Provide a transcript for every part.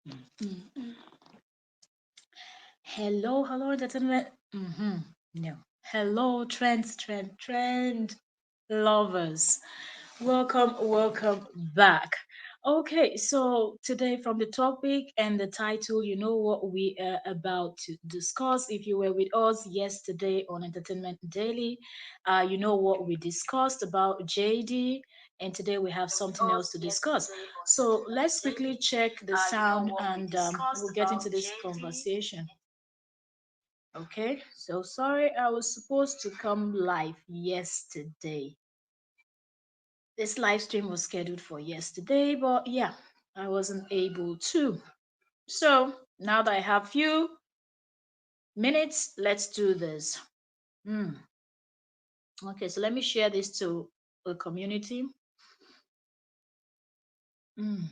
Mm. Hello, entertainment. No. Hello, trend lovers. Welcome back. Okay, so today from the topic and the title, you know what we are about to discuss. If you were with us yesterday on Entertainment Daily, you know what we discussed about JD, and today we have something else to discuss. So let's quickly check the sound and we'll get into this conversation. Okay, so sorry, I was supposed to come live yesterday. This live stream was scheduled for yesterday, but yeah, I wasn't able to. So now that I have few minutes, let's do this. Hmm. Okay, so let me share this to the community. Hmm.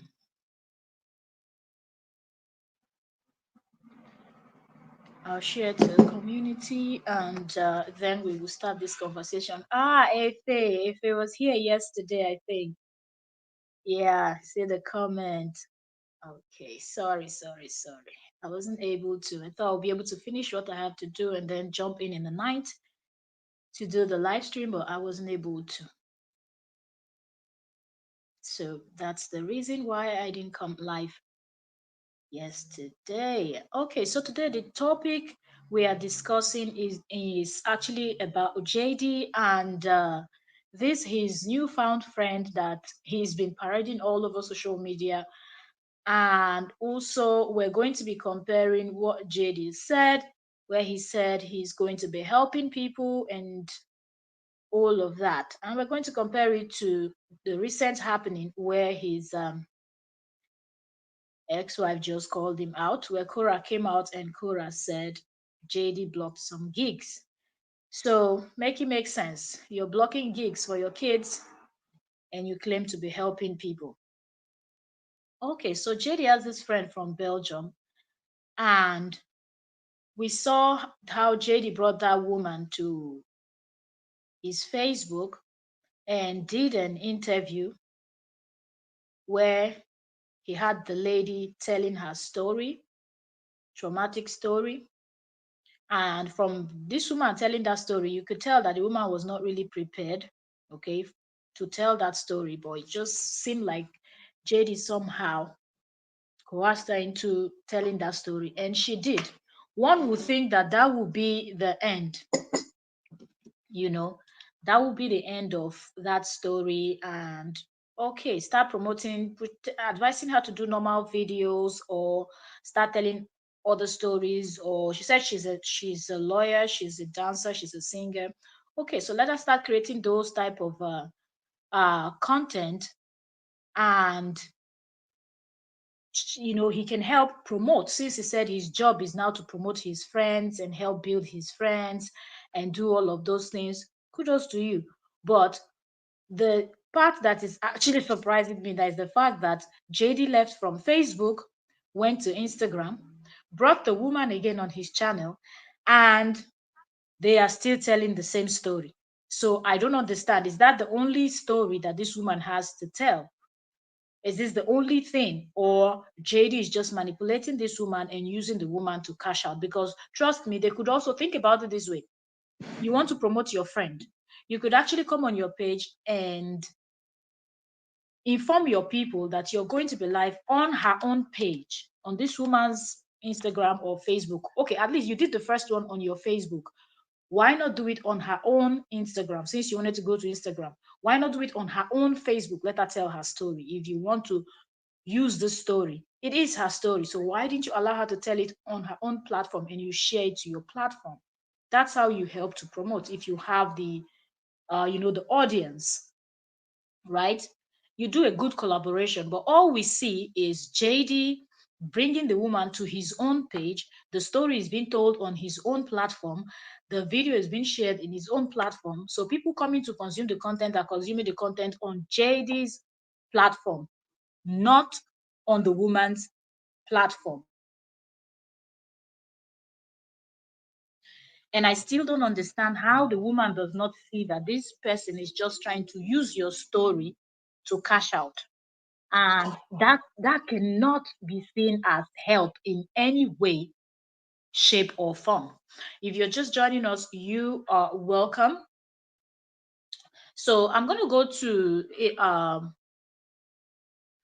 I'll share to the community and then we will start this conversation. Efe was here yesterday, I think. Yeah, see the comment. Okay, sorry. I wasn't able to. I thought I'll be able to finish what I have to do and then jump in the night to do the live stream, but I wasn't able to. So that's the reason why I didn't come live yesterday. Okay, so today the topic we are discussing is actually about JD and this his newfound friend that he's been parading all over social media. And also, we're going to be comparing what JD said, where he said he's going to be helping people and all of that. And we're going to compare it to the recent happening where his ex-wife just called him out, where Korra came out and Korra said JD blocked some gigs. So make it make sense. You're blocking gigs for your kids and you claim to be helping people. Okay, so JD has this friend from Belgium, and we saw how JD brought that woman to his Facebook and did an interview where he had the lady telling her story, traumatic story. And from this woman telling that story, you could tell that the woman was not really prepared, okay, to tell that story, but it just seemed like JD somehow coerced her into telling that story, and she did. One would think that that would be the end, you know, that will be the end of that story. And okay, start promoting, advising her to do normal videos or start telling other stories. Or she said she's a lawyer, she's a dancer, she's a singer. Okay, so let us start creating those type of content. And he can help promote, since he said his job is now to promote his friends and help build his friends and do all of those things. Kudos to you. But the part that is actually surprising me, that is the fact that JD left from Facebook, went to Instagram, brought the woman again on his channel, and they are still telling the same story. So I don't understand, is that the only story that this woman has to tell? Is this the only thing, or JD is just manipulating this woman and using the woman to cash out? Because trust me, they could also think about it this way. You want to promote your friend, you could actually come on your page and inform your people that you're going to be live on her own page, on this woman's Instagram or Facebook. Okay, at least you did the first one on your Facebook. Why not do it on her own Instagram? Since you wanted to go to Instagram, why not do it on her own Facebook? Let her tell her story. If you want to use this story, it is her story. So why didn't you allow her to tell it on her own platform and you share it to your platform? That's how you help to promote. If you have the audience, right? You do a good collaboration, but all we see is JD bringing the woman to his own page. The story is being told on his own platform. The video is being shared in his own platform. So people coming to consume the content are consuming the content on JD's platform, not on the woman's platform. And I still don't understand how the woman does not see that this person is just trying to use your story to cash out. and that cannot be seen as help in any way, shape, or form. If you're just joining us, you are welcome. So I'm going to go to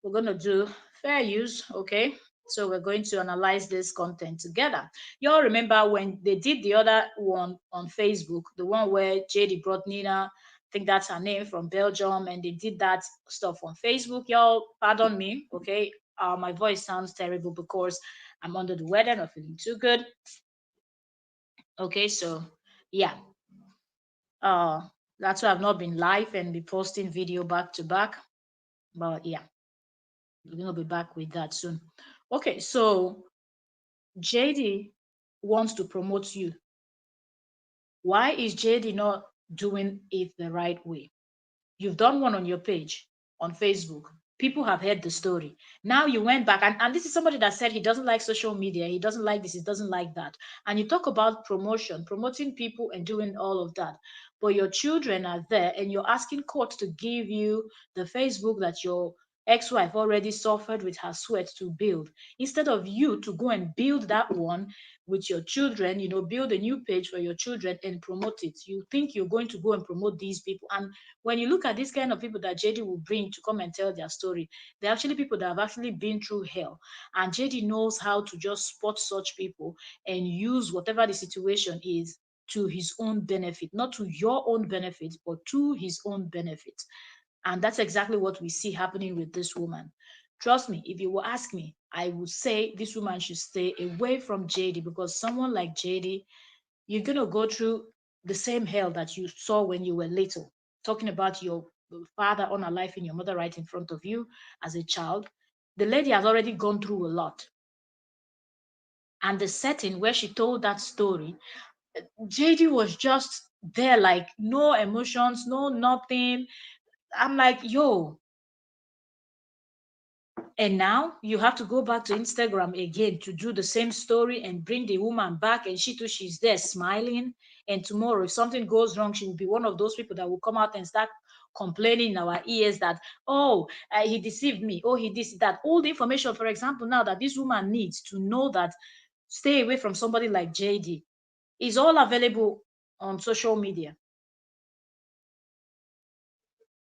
we're going to do fair use. Okay, so we're going to analyze this content together. You all remember when they did the other one on Facebook, the one where JD brought Nina, I think that's her name, from Belgium, and they did that stuff on Facebook. Y'all pardon me. Okay, my voice sounds terrible because I'm under the weather, not feeling too good. Okay, so yeah, uh that's why I've not been live and be posting video back to back, but yeah, we're gonna be back with that soon. Okay, so JD wants to promote you. Why is JD not doing it the right way? You've done one on your page on Facebook. People have heard the story. Now you went back, and this is somebody that said he doesn't like social media, he doesn't like this, he doesn't like that. And you talk about promotion, promoting people and doing all of that. But your children are there, and you're asking court to give you the Facebook that your ex-wife already suffered with her sweat to build. Instead of you to go and build that one with your children, build a new page for your children and promote it. You think you're going to go and promote these people. And when you look at these kind of people that JD will bring to come and tell their story, they're actually people that have actually been through hell. And JD knows how to just spot such people and use whatever the situation is to his own benefit, not to your own benefit, but to his own benefit. And that's exactly what we see happening with this woman. Trust me, if you will ask me, I would say this woman should stay away from JD, because someone like JD, you're going to go through the same hell that you saw when you were little. Talking about your father unalive and your mother right in front of you as a child. The lady has already gone through a lot. And the setting where she told that story, JD was just there, like no emotions, no nothing. I'm like, yo, and now you have to go back to Instagram again to do the same story and bring the woman back, and she too, she's there smiling. And tomorrow, if something goes wrong, she will be one of those people that will come out and start complaining in our ears that, oh, he deceived me, oh, he did that. All the information, for example, now that this woman needs to know that stay away from somebody like JD is all available on social media.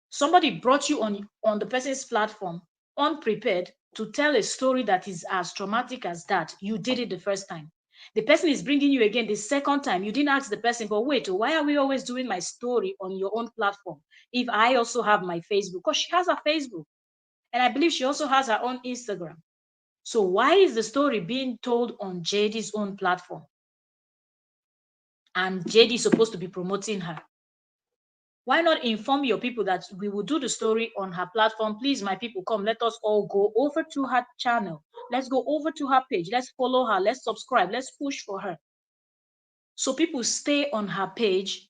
Somebody brought you on the person's platform unprepared to tell a story that is as traumatic as that. You did it the first time. The person is bringing you again the second time. You didn't ask the person, but wait, why are we always doing my story on your own platform if I also have my Facebook? Because she has a Facebook, and I believe she also has her own Instagram. So why is the story being told on JD's own platform, and JD is supposed to be promoting her? Why not inform your people that we will do the story on her platform? Please, my people, come. Let us all go over to her channel. Let's go over to her page. Let's follow her. Let's subscribe. Let's push for her. So people stay on her page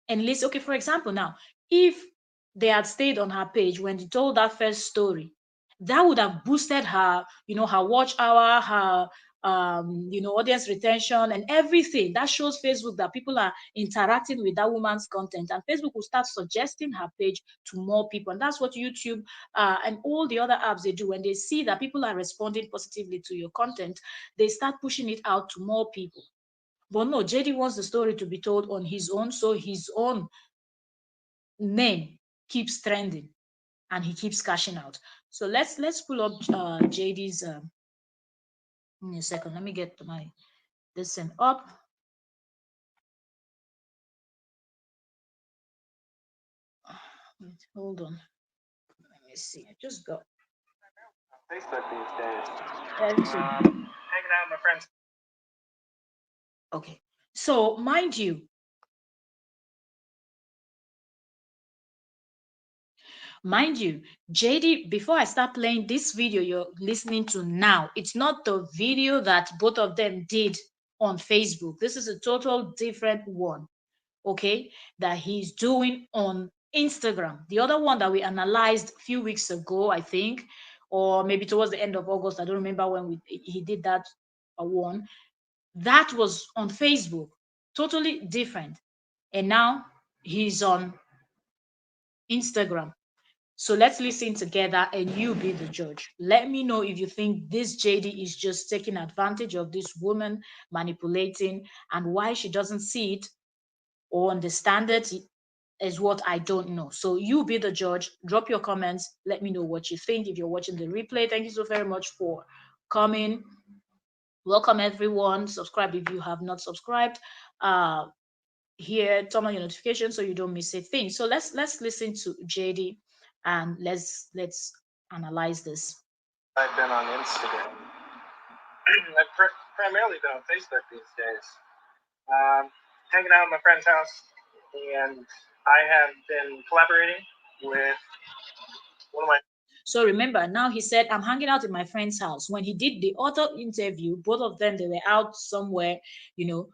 and listen. Okay, for example, now, if they had stayed on her page when they told that first story, that would have boosted her, her watch hour, her audience retention and everything. That shows Facebook that people are interacting with that woman's content, and Facebook will start suggesting her page to more people. And that's what YouTube and all the other apps they do. When they see that people are responding positively to your content, they start pushing it out to more people. But no, JD wants the story to be told on his own, so his own name keeps trending and he keeps cashing out. So let's pull up JD's. Give me a second. Let me get my this thing up. Wait, hold on. Let me see. I just got Facebook these days. Hanging out with my friends. Okay. So mind you, JD, before I start playing this video you're listening to now, it's not the video that both of them did on Facebook. This is a total different one, okay, that he's doing on Instagram. The other one that we analyzed a few weeks ago, I think, or maybe towards the end of August, I don't remember when he did that one. That was on Facebook, totally different. And now he's on Instagram. So let's listen together and you be the judge. Let me know if you think this JD is just taking advantage of this woman, manipulating, and why she doesn't see it or understand it is what I don't know. So you be the judge. Drop your comments. Let me know what you think. If you're watching the replay, thank you so very much for coming. Welcome everyone. Subscribe if you have not subscribed. Uh, Here, turn on your notifications so you don't miss a thing. So let's listen to JD and let's analyze this. I've been on Instagram. I've primarily been on Facebook these days. Hanging out at my friend's house, and I have been collaborating with one of my. So remember, now he said, I'm hanging out in my friend's house. When he did the other interview, both of them, they were out somewhere, you know,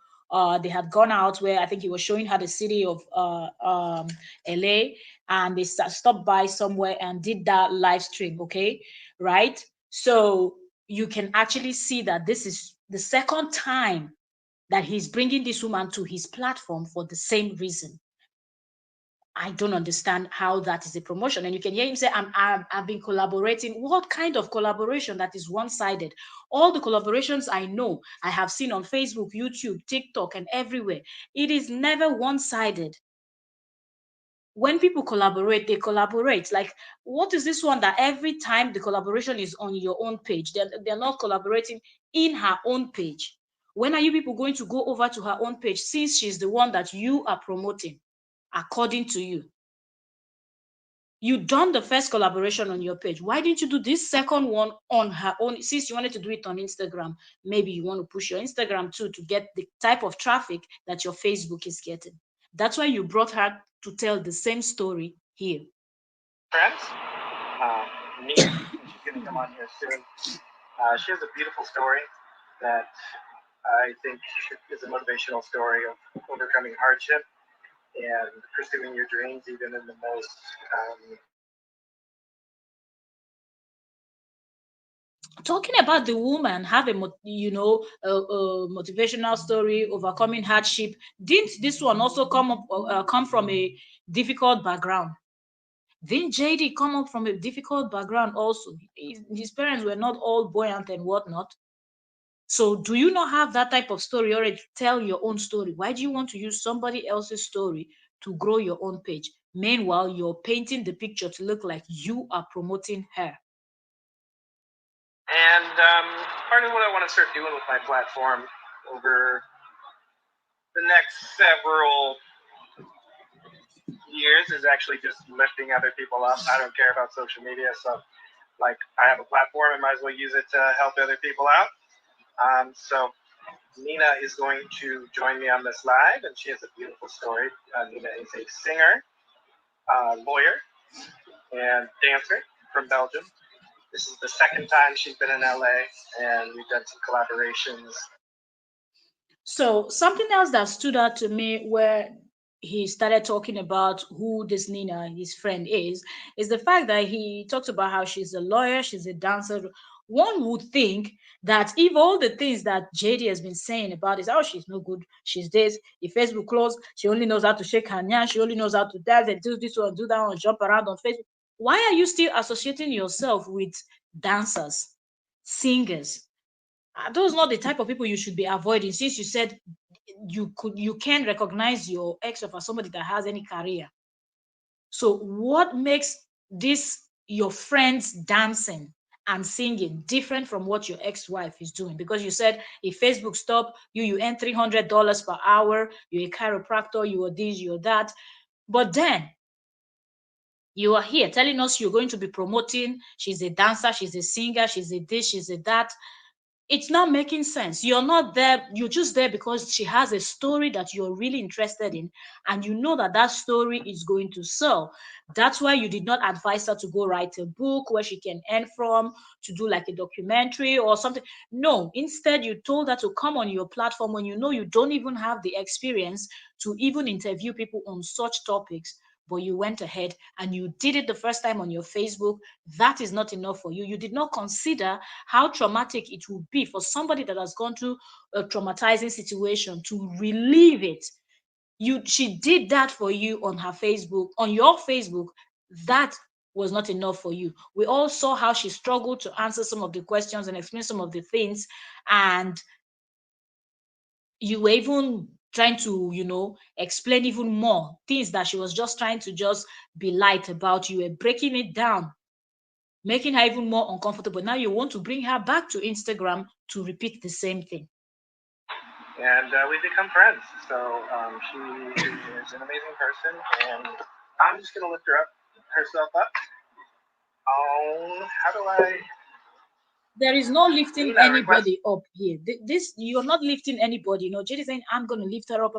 they had gone out where I think he was showing her the city of LA, and they stopped by somewhere and did that live stream, okay? Right? So you can actually see that this is the second time that he's bringing this woman to his platform for the same reason. I don't understand how that is a promotion. And you can hear him say, I've been collaborating. What kind of collaboration that is one sided? All the collaborations I know, I have seen on Facebook, YouTube, TikTok, and everywhere, it is never one sided. When people collaborate, they collaborate. Like, what is this one that every time the collaboration is on your own page? They're not collaborating in her own page. When are you people going to go over to her own page since she's the one that you are promoting, according to you? You done the first collaboration on your page. Why didn't you do this second one on her own? Since you wanted to do it on Instagram, maybe you want to push your Instagram too to get the type of traffic that your Facebook is getting. That's why you brought her to tell the same story here. Friends, Nina, she's going to come on here soon. She has a beautiful story that I think is a motivational story of overcoming hardship and pursuing your dreams, even in the most. Talking about the woman have a motivational story, overcoming hardship. Didn't this one also come from a difficult background? Didn't JD come up from a difficult background also? His parents were not all buoyant and whatnot. So do you not have that type of story already to tell your own story? Why do you want to use somebody else's story to grow your own page? Meanwhile, you're painting the picture to look like you are promoting her. And part of what I want to start doing with my platform over the next several years is actually just lifting other people up. I don't care about social media, so like I have a platform, I might as well use it to help other people out. So Nina is going to join me on this live, and she has a beautiful story. Nina is a singer, lawyer, and dancer from Belgium. This is the second time she's been in LA, and we've done some collaborations. So something else that stood out to me where he started talking about who this Nina, his friend, is the fact that he talks about how she's a lawyer, she's a dancer. One would think that if all the things that JD has been saying about is, oh, she's no good, she's this, if Facebook closed, she only knows how to shake her hand, she only knows how to dance and do this one, do that one, jump around on Facebook. Why are you still associating yourself with dancers, singers? Are those not the type of people you should be avoiding, since you said you can recognize your ex-wife as somebody that has any career? So what makes this your friends dancing and singing different from what your ex-wife is doing? Because you said if Facebook stop, you earn $300 per hour, you're a chiropractor, you are this, you're that, but then you are here telling us you're going to be promoting she's a dancer, she's a singer, she's a this, she's a that. It's not making sense. You're not there, you're just there because she has a story that you're really interested in, and you know that that story is going to sell. That's why you did not advise her to go write a book where she can earn from, to do like a documentary or something. No, instead you told her to come on your platform when you know you don't even have the experience to even interview people on such topics, but you went ahead and you did it the first time on your Facebook. That is not enough for you. You did not consider how traumatic it would be for somebody that has gone through a traumatizing situation to relieve it. She did that for you on her Facebook, on your Facebook. That was not enough for you. We all saw how she struggled to answer some of the questions and explain some of the things, and you were even trying to, explain even more things that she was just trying to just be light about. You were breaking it down, making her even more uncomfortable. Now you want to bring her back to Instagram to repeat the same thing. And we become friends. So she is an amazing person, and I'm just going to lift herself up. How do I? There is no lifting Nina, request. anybody up here. This, you're not lifting anybody. Jade saying, I'm going to lift her up.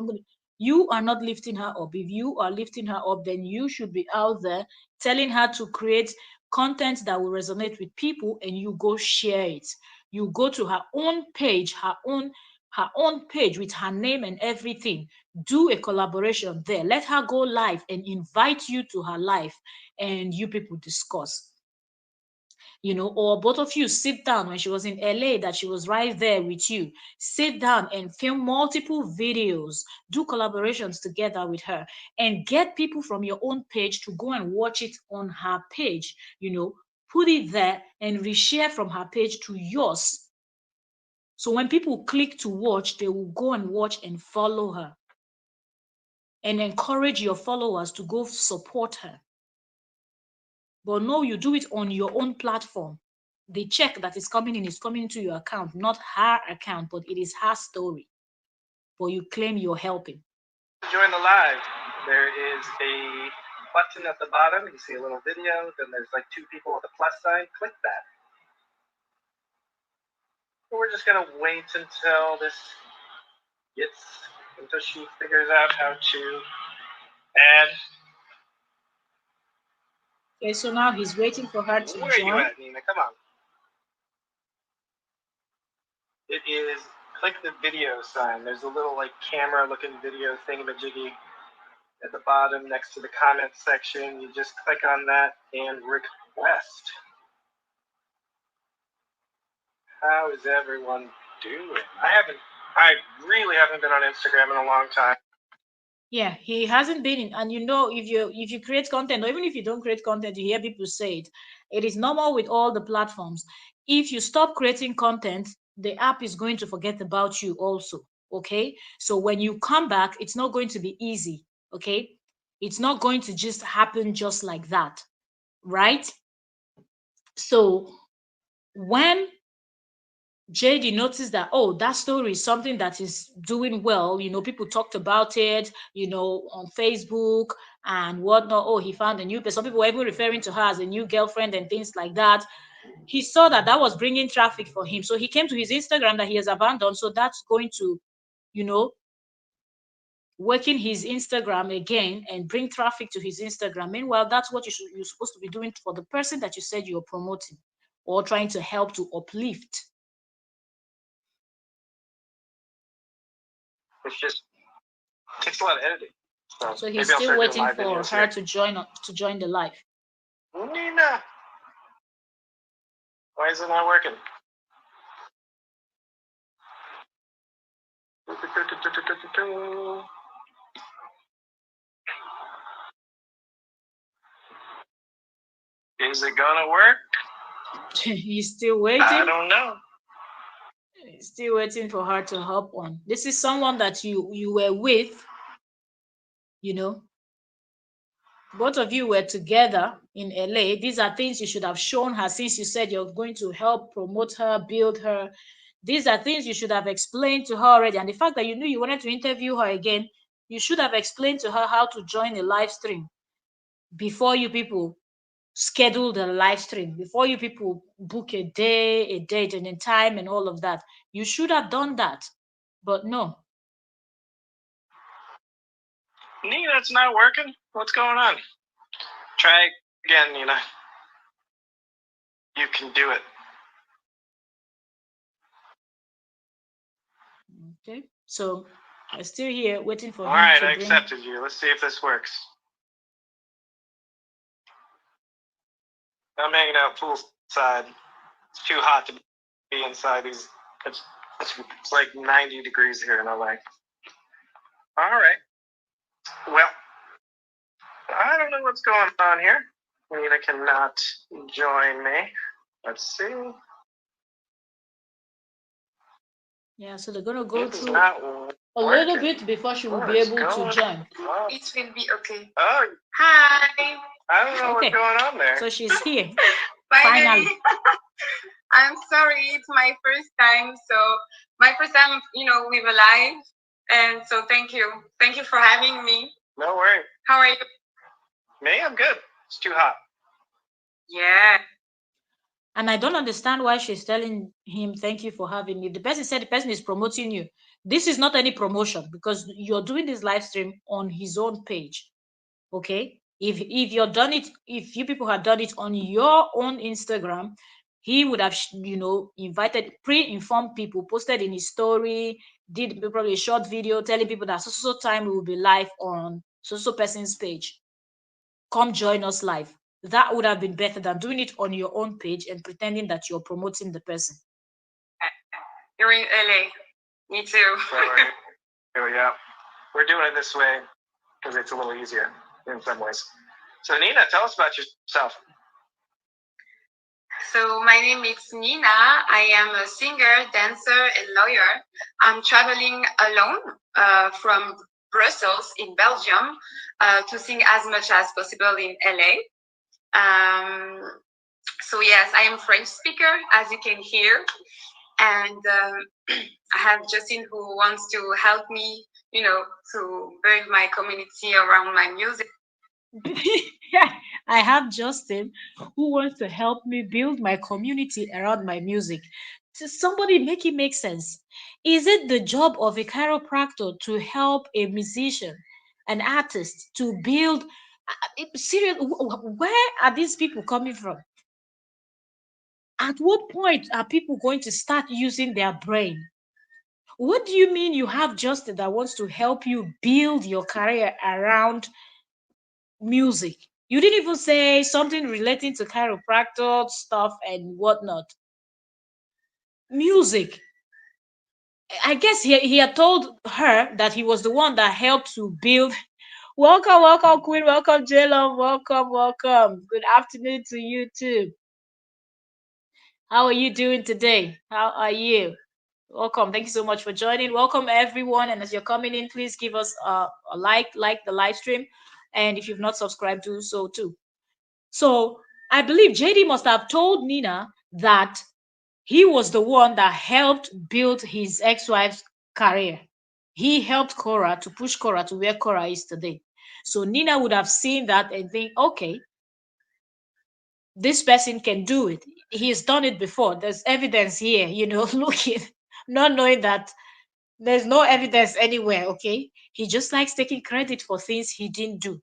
You are not lifting her up. If you are lifting her up, then you should be out there telling her to create content that will resonate with people, and you go share it. You go to her own page, her own page with her name and everything. Do a collaboration there. Let her go live and invite you to her live, and you people discuss. Or both of you sit down when she was in LA, that she was right there with you. Sit down and film multiple videos, do collaborations together with her, and get people from your own page to go and watch it on her page. Put it there and reshare from her page to yours. So when people click to watch, they will go and watch and follow her. And encourage your followers to go support her. But no, you do it on your own platform. The check that is coming in is coming into your account, not her account, but it is her story. But you claim you're helping. Join the live. There is a button at the bottom. You see a little video. Then there's like two people with a plus sign. Click that. We're just gonna wait until she figures out how to add. Okay, so now he's waiting for her to Where join. are you at, Nina? Come on. It is click the video sign. There's a little like camera looking video thingamajiggy at the bottom next to the comment section. You just click on that and request. How is everyone doing? I really haven't been on Instagram in a long time. Yeah, he hasn't been in, and if you create content, or even if you don't create content, you hear people say it. It is normal with all the platforms. If you stop creating content, the app is going to forget about you also. Okay, so when you come back, it's not going to be easy. Okay, it's not going to just happen just like that, right? So when JD noticed that, oh, that story is something that is doing well. People talked about it, on Facebook and whatnot. Oh, he found a new person. Some people were even referring to her as a new girlfriend and things like that. He saw that that was bringing traffic for him. So he came to his Instagram that he has abandoned. So that's going to, working his Instagram again and bring traffic to his Instagram. Meanwhile, that's what you're supposed to be doing for the person that you said you're promoting or trying to help to uplift. It's just takes a lot of editing. So he's still waiting for her to join the live. Nina, why is it not working? Is it gonna work? He's still waiting. I don't know. He's still waiting for her to hop on. This is someone that you were with, both of you were together in LA. These are things you should have shown her, since you said you're going to help promote her, build her. These are things you should have explained to her already. And the fact that you knew you wanted to interview her again, you should have explained to her how to join a live stream before you people schedule the live stream, before you people book a day, a date, and a time, and all of that. You should have done that, but no. Nina, it's not working. What's going on? Try again, Nina. You can do it. Okay, so I'm still here waiting for him. All right, I accepted you. Let's see if this works. I'm hanging out poolside. It's too hot to be inside these. It's like 90 degrees here in LA. All right. Well, I don't know what's going on here. Nina cannot join me. Let's see. Yeah, so they're gonna go It's through not a little working. bit before she will What be is able to going join. on? It will be okay. Oh, hi. I don't know Okay, what's going on there. so she's here Finally. finally. I'm sorry, it's my first time. So my first time, with a live. And so thank you. Thank you for having me. No worries. How are you? Me? I'm good. It's too hot. Yeah. And I don't understand why she's telling him, thank you for having me. The person said the person is promoting you. This is not any promotion because you're doing this live stream on his own page. Okay? If you're done it, if you people had done it on your own Instagram, he would have, invited, pre-informed people, posted in his story, did probably a short video telling people that so time we will be live on so person's page. Come join us live. That would have been better than doing it on your own page and pretending that you're promoting the person. You're in LA. Me too. Oh, yeah. We're doing it this way because it's a little easier in some ways. So, Nina, tell us about yourself. So, my name is Nina. I am a singer, dancer, and lawyer. I'm traveling alone from Brussels in Belgium to sing as much as possible in LA. So yes, I am French speaker, as you can hear, and I have Justin who wants to help me, to build my community around my music. I have Justin who wants to help me build my community around my music. So somebody make it make sense. Is it the job of a chiropractor to help a musician, an artist, to build? Serious, where are these people coming from? At what point are people going to start using their brain? What do you mean you have Justin that wants to help you build your career around music? You didn't even say something relating to chiropractor stuff and whatnot. Music. I guess he had told her that he was the one that helped to build. Welcome, welcome, Queen. Welcome, J-Lo. Welcome, welcome. Good afternoon to you too. How are you doing today? How are you? Welcome. Thank you so much for joining. Welcome everyone. And as you're coming in, please give us a like the live stream. And if you've not subscribed, do so too. So I believe JD must have told Nina that he was the one that helped build his ex-wife's career. He helped Korra to push Korra to where Korra is today. So Nina would have seen that and think, okay, this person can do it. He's done it before. There's evidence here, looking, not knowing that there's no evidence anywhere, okay? He just likes taking credit for things he didn't do.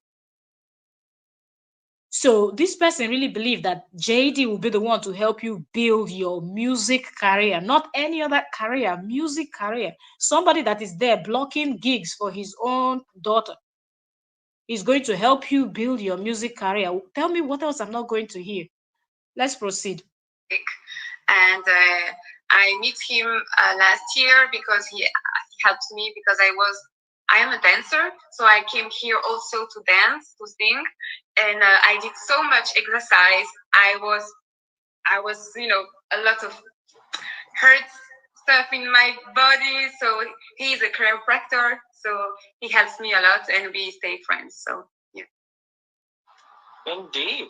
So this person really believed that JD will be the one to help you build your music career, not any other career, music career. Somebody that is there blocking gigs for his own daughter is going to help you build your music career. Tell me what else I'm not going to hear. Let's proceed. And I met him last year because he helped me because I am a dancer, so I came here also to dance, to sing, and I did so much exercise. I was a lot of hurt stuff in my body. So he's a chiropractor, so he helps me a lot, and we stay friends. So yeah. Indeed.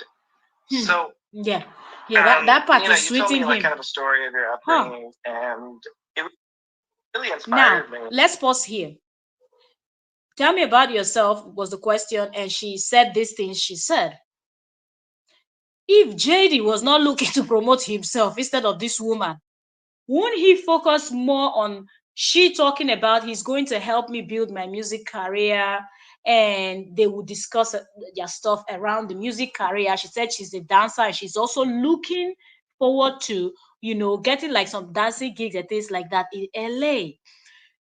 So yeah, that part is you told me sweeting like him. kind of a story of your upbringing, and it really inspired Now, me. let's pause here. Tell me about yourself was the question, and she said these things she said. If JD was not looking to promote himself instead of this woman, won't he focus more on she talking about he's going to help me build my music career, and they would discuss their stuff around the music career. She said she's a dancer and she's also looking forward to getting like some dancing gigs and things like that in LA.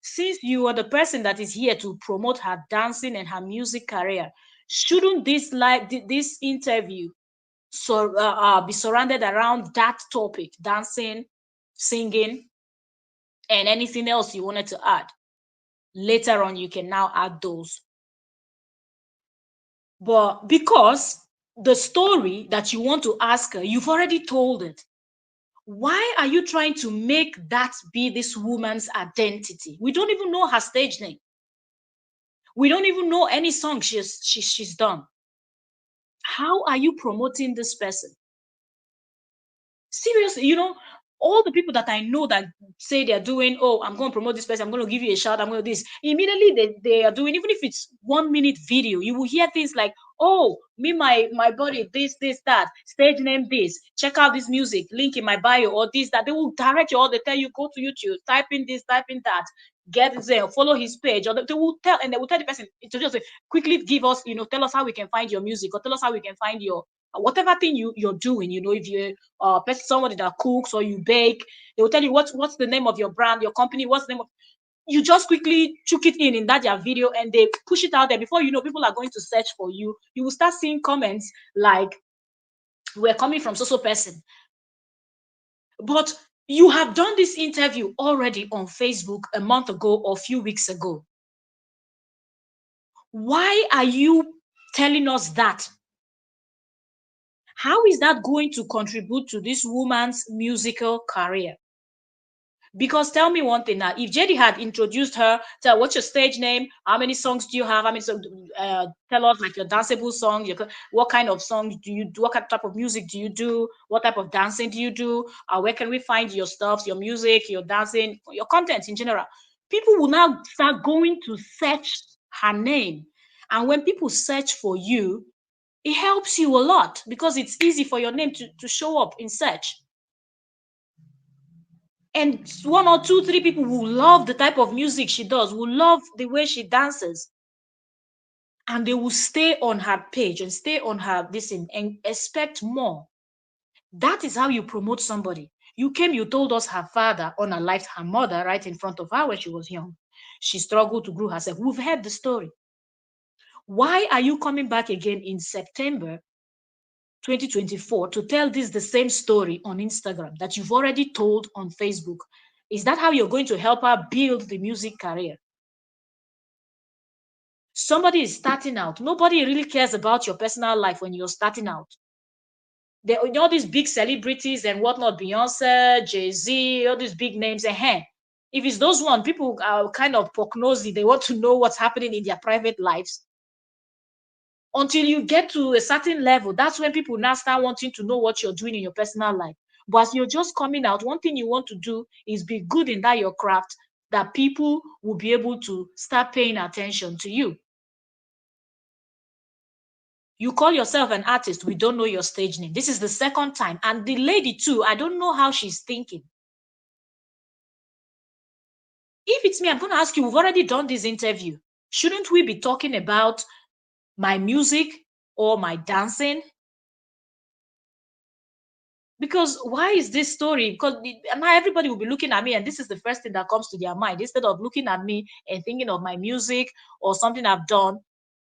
Since you are the person that is here to promote her dancing and her music career, shouldn't this interview be surrounded around that topic, dancing, singing, and anything else you wanted to add? Later on, you can now add those. But because the story that you want to ask her, you've already told it. Why are you trying to make that be this woman's identity? We don't even know her stage name. We don't even know any song she's done. How are you promoting this person? Seriously, all the people that I know that say they're doing, oh, I'm going to promote this person, I'm going to give you a shout, I'm going to do this. Immediately they are doing, even if it's 1 minute video, you will hear things like, oh, me, my body, this, that, stage name this, check out this music, link in my bio, or this, that. They will direct you, or they tell you, go to YouTube, type in this, type in that, get there, follow his page, or they will tell, and they will tell the person to just say, quickly give us, tell us how we can find your music, or tell us how we can find your whatever thing you're doing. If you're somebody that cooks or you bake, they will tell you what's the name of your brand, your company, what's the name of. You just quickly chuck it in that their video, and they push it out there. Before you know, people are going to search for you. You will start seeing comments like, we're coming from so person. But you have done this interview already on Facebook a month ago or a few weeks ago. Why are you telling us that? How is that going to contribute to this woman's musical career? Because tell me one thing now, if JD had introduced her, tell what's your stage name, how many songs do you have, how many songs, tell us like your danceable song, what kind of songs do you do, what type of music do you do, what type of dancing do you do, where can we find your stuff, your music, your dancing, your content in general. People will now start going to search her name. And when people search for you, it helps you a lot because it's easy for your name to show up in search. And one or two, three people will love the type of music she does, will love the way she dances. And they will stay on her page and stay on her listen and expect more. That is how you promote somebody. You came, you told us her father unalived her mother right in front of her when she was young. She struggled to grow herself. We've heard the story. Why are you coming back again in September 2024 to tell this the same story on Instagram that you've already told on Facebook? Is that how you're going to help her build the music career? Somebody is starting out. Nobody really cares about your personal life when you're starting out. All these big celebrities and whatnot, Beyonce, Jay-Z, all these big names, and if it's those one, people are kind of nosy. They want to know what's happening in their private lives. Until you get to a certain level, that's when people now start wanting to know what you're doing in your personal life. But as you're just coming out, one thing you want to do is be good in that your craft, that people will be able to start paying attention to you. You call yourself an artist, we don't know your stage name. This is the second time. And the lady too, I don't know how she's thinking. If it's me, I'm going to ask you, we've already done this interview. Shouldn't we be talking about my music or my dancing? Because why is this story? Because now everybody will be looking at me, and this is the first thing that comes to their mind, instead of looking at me and thinking of my music or something I've done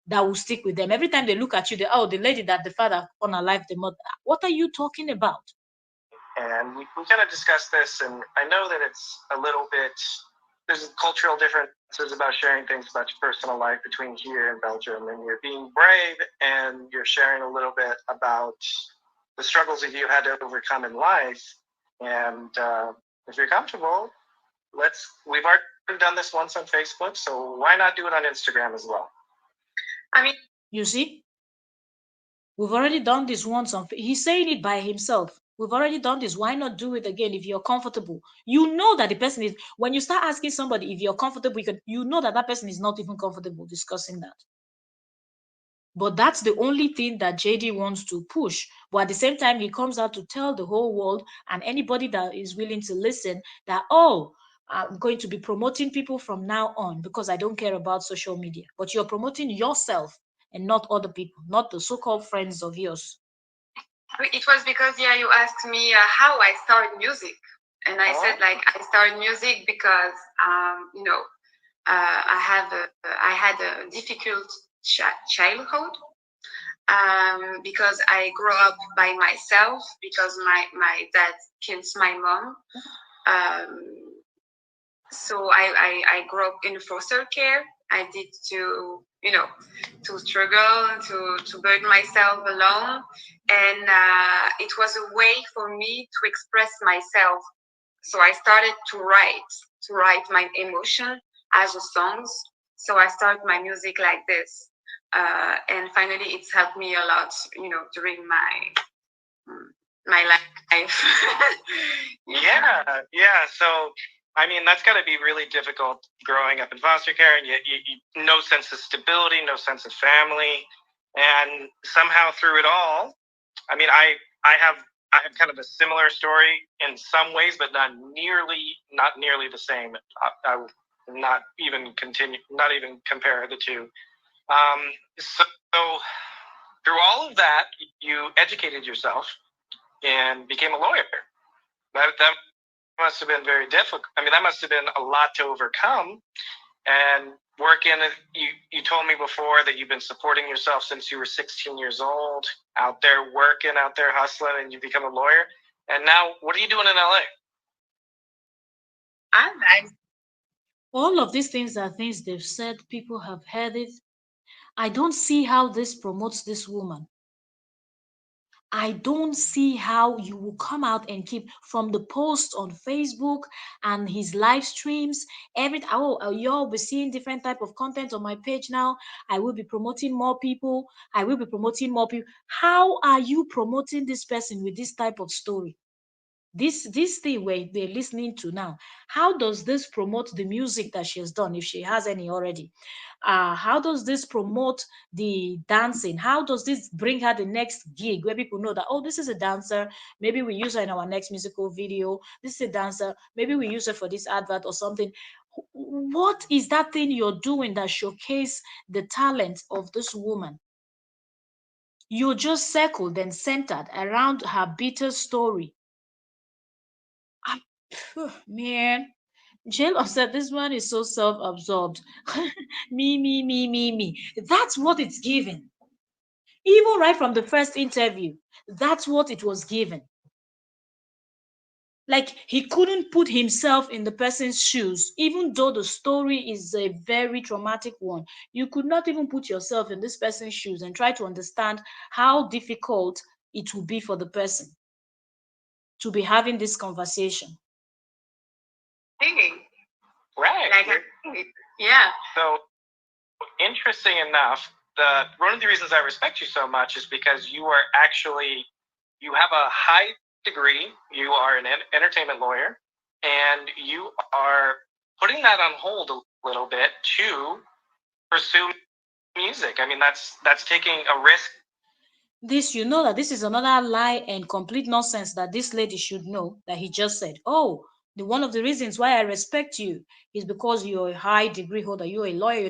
that will stick with them. Every time they look at you, the lady that the father unalived the mother. What are you talking about? And we kind of discussed this, and I know that it's a little bit, there's cultural differences about sharing things about your personal life between here and Belgium, and you're being brave, and you're sharing a little bit about the struggles that you had to overcome in life. And if you're comfortable, we've already done this once on Facebook, so why not do it on Instagram as well? I mean, you see, we've already done this once he's saying it by himself. We've already done this. Why not do it again if you're comfortable? You know that the person is, when you start asking somebody if you're comfortable, you know that person is not even comfortable discussing that. But that's the only thing that JD wants to push. But at the same time, he comes out to tell the whole world and anybody that is willing to listen that, oh, I'm going to be promoting people from now on because I don't care about social media. But you're promoting yourself and not other people, not the so-called friends of yours. It was because, yeah, you asked me how I started music. And I said, like, I started music because, I had a difficult childhood because I grew up by myself because my dad killed my mom. So I grew up in foster care. I did to you know, to struggle, to burden myself alone. And it was a way for me to express myself. So I started to write my emotion as a songs. So I started my music like this. And finally, it's helped me a lot, during my life. Yeah. So, I mean, that's got to be really difficult growing up in foster care, and no sense of stability, no sense of family, and somehow through it all, I mean, I have I have kind of a similar story in some ways, but not nearly the same. I will not even compare the two. So through all of that, you educated yourself and became a lawyer. That must have been very difficult. I mean, that must have been a lot to overcome. And you told me before that you've been supporting yourself since you were 16 years old, out there working, out there hustling, and you become a lawyer. And now, what are you doing in LA? All of these things are things they've said, people have heard it. I don't see how this promotes this woman. I don't see how you will come out and keep from the posts on Facebook and his live streams. You'll be seeing different type of content on my page now. I will be promoting more people. I will be promoting more people. How are you promoting this person with this type of story? This thing where they're listening to now, how does this promote the music that she has done, if she has any already? How does this promote the dancing? How does this bring her the next gig where people know that, oh, this is a dancer, maybe we use her in our next musical video, this is a dancer, maybe we use her for this advert or something? What is that thing you're doing that showcase the talent of this woman? You're just circled and centered around her bitter story. Man, J-Lo said this one is so self-absorbed. Me, me, me, me, me. That's what it's given. Even right from the first interview, that's what it was given. Like he couldn't put himself in the person's shoes, even though the story is a very traumatic one. You could not even put yourself in this person's shoes and try to understand how difficult it will be for the person to be having this conversation. Singing. Right. Yeah. So interesting enough, one of the reasons I respect you so much is because you have a high degree, you are an entertainment lawyer, and you are putting that on hold a little bit to pursue music. I mean, that's taking a risk. This, you know that this is another lie and complete nonsense that this lady should know that he just said. Oh, one of the reasons why I respect you is because you're a high degree holder, you're a lawyer.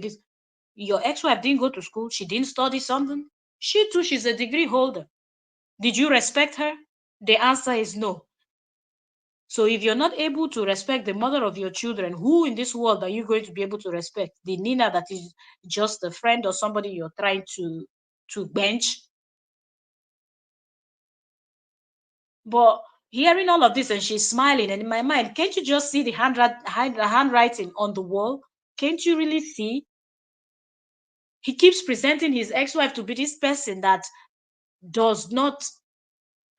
Your ex-wife didn't go to school, she didn't study something. She too, she's a degree holder. Did you respect her? The answer is no. So if you're not able to respect the mother of your children, who in this world are you going to be able to respect? The Nina that is just a friend or somebody you're trying to bench? But hearing all of this and she's smiling, and in my mind, can't you just see the handwriting on the wall? Can't you really see? He keeps presenting his ex-wife to be this person that does not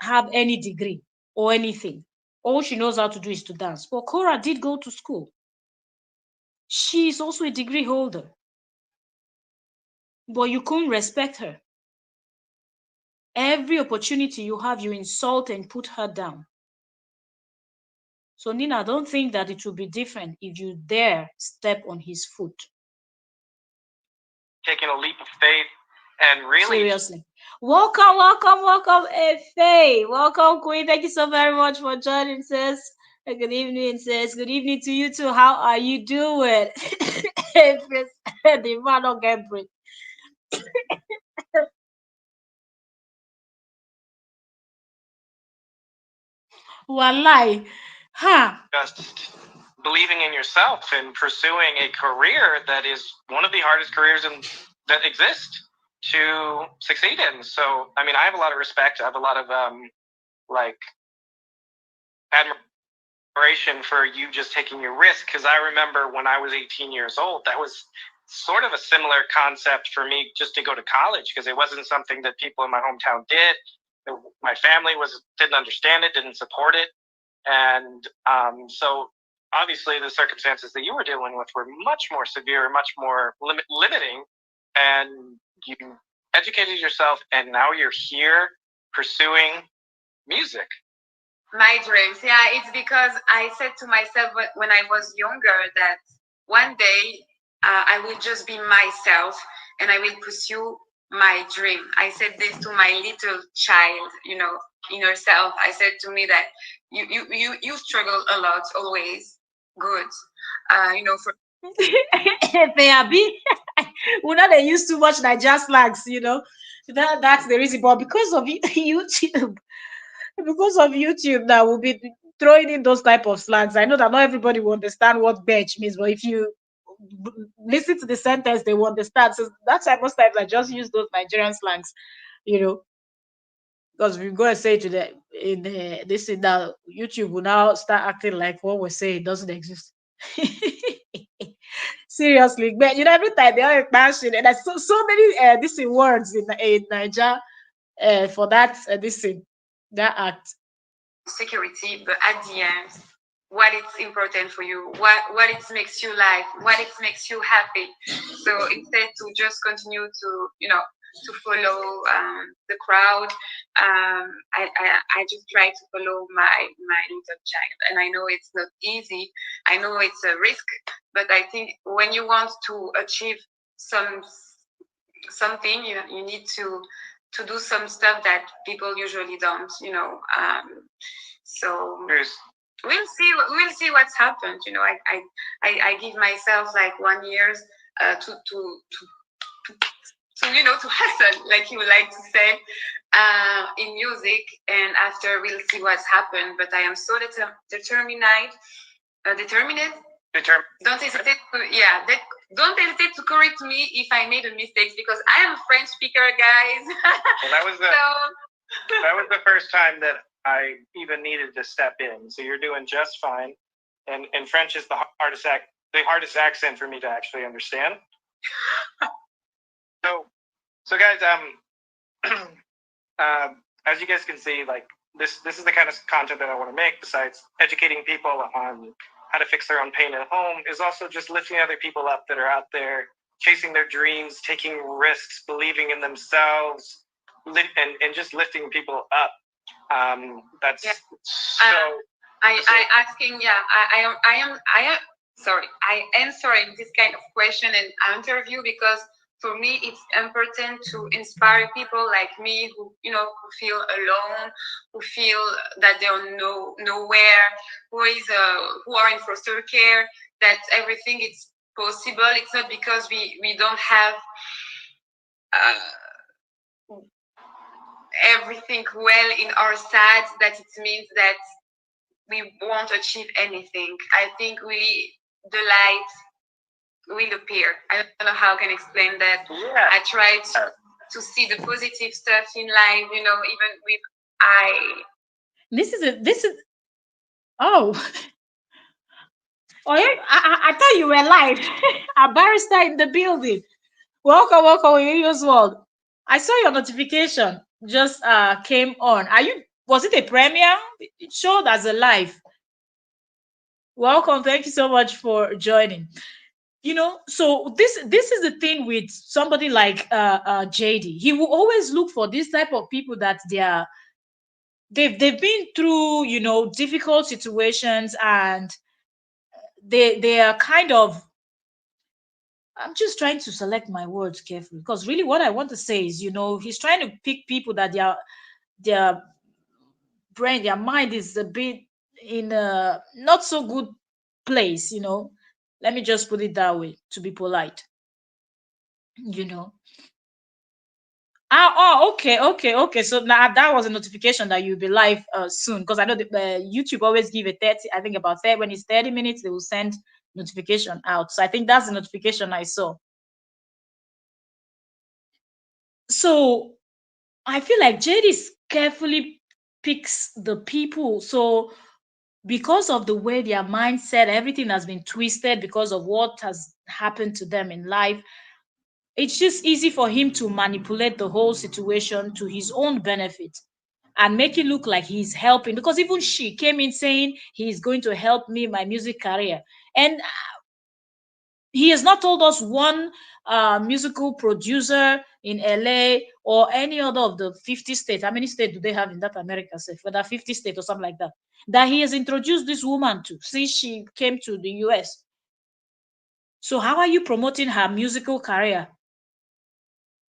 have any degree or anything. All she knows how to do is to dance. But Korra did go to school. She is also a degree holder. But you couldn't respect her. Every opportunity you have, you insult and put her down. So Nina, I don't think that it will be different if you dare step on his foot. Taking a leap of faith and really. Seriously. Welcome, Faye. Welcome, Queen. Thank you so very much for joining, sis. Good evening, sis. Good evening to you too. How are you doing? The man don't get break. Wallahi. Huh. Just believing in yourself and pursuing a career that is one of the hardest careers that exist to succeed in. So, I mean, I have a lot of respect. I have a lot of like admiration for you just taking your risk. Because I remember when I was 18 years old, that was sort of a similar concept for me just to go to college because it wasn't something that people in my hometown did. My family didn't understand it, didn't support it, and so obviously the circumstances that you were dealing with were much more severe, much more limiting, and you educated yourself, and now you're here pursuing music. My dreams, yeah, it's because I said to myself when I was younger that one day I will just be myself and I will pursue my dream. I said this to my little child, inner self. I said to me that you struggle a lot always. Good, for Abi, we know they use too much Niger slangs, that's the reason. But because of YouTube, now we'll be throwing in those type of slangs. I know that not everybody will understand what bench means, but if you listen to the sentence, they will understand. So that's why most times I just use those Nigerian slangs, you know, because we go and say to the in this is now YouTube will now start acting like what we're saying doesn't exist. Seriously, but every time they are expansion, and there's so many this words in Niger for that this thing, that act. security, but at the end, what is important for you, what it makes you laugh, what it makes you happy. So instead to just continue to to follow the crowd, I just try to follow my little child, and I know it's not easy. I know it's a risk, but I think when you want to achieve something, you need to do some stuff that people usually don't. So we'll see what's happened. I give myself like 1 year to hustle, like you would like to say, in music, and after we'll see what's happened. But I am so determined. Don't hesitate don't hesitate to correct me if I made a mistake, because I am a French speaker, guys. Well, that was the first time that I even needed to step in. So you're doing just fine. And French is the hardest accent for me to actually understand. So guys, as you guys can see, like this is the kind of content that I want to make. Besides educating people on how to fix their own pain at home, is also just lifting other people up that are out there chasing their dreams, taking risks, believing in themselves, and just lifting people up. That's so. I answering this kind of question and interview because for me it's important to inspire people like me who feel alone, who feel that they are nowhere, who are in foster care, that everything is possible. It's not because we don't have everything well in our sides that it means that we won't achieve anything. I think the light will appear. I don't know how I can explain that. Yeah. I try to see the positive stuff in life, even with This is oh. Oh, yeah, I thought you were live. A barrister in the building. Welcome, World. I saw your notification just came on. Was it a premiere? It showed as a live. Welcome. Thank you so much for joining. So this is the thing with somebody like JD. He will always look for this type of people that they've been through, difficult situations, and they are kind of, I'm just trying to select my words carefully, because really what I want to say is, he's trying to pick people that their brain, their mind is a bit in a not so good place. Let me just put it that way to be polite. you know okay. So now that was a notification that you'll be live soon, because I know that YouTube always give a 30, I think about 30, when it's 30 minutes they will send notification out. So I think that's the notification I saw. So I feel like JD carefully picks the people. So because of the way their mindset, everything has been twisted because of what has happened to them in life. It's just easy for him to manipulate the whole situation to his own benefit and make it look like he's helping, because even she came in saying he's going to help me my music career, and he has not told us one musical producer in LA or any other of the 50 states. How many states do they have in that America? Say, whether 50 states or something like that, that he has introduced this woman to since she came to the US. So, how are you promoting her musical career?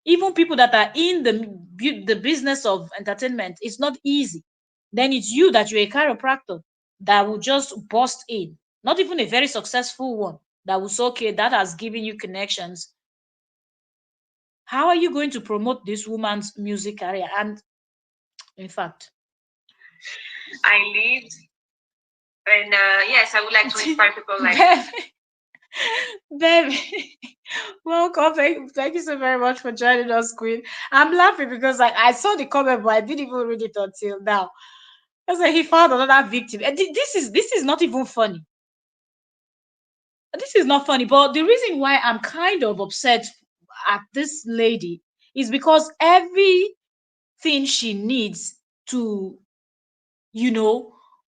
Even people that are in the business of entertainment, it's not easy. Then it's you that you're a chiropractor that will just bust in, not even a very successful one that was okay, that has given you connections. How are you going to promote this woman's music career? And in fact, I lived, and yes, I would like to inspire people like. baby, baby, welcome. Thank you so very much for joining us, Queen. I'm laughing because I saw the comment, but I didn't even read it until now. I said he found another victim. And this is not even funny. This is not funny. But the reason why I'm kind of upset at this lady is because everything she needs to, you know,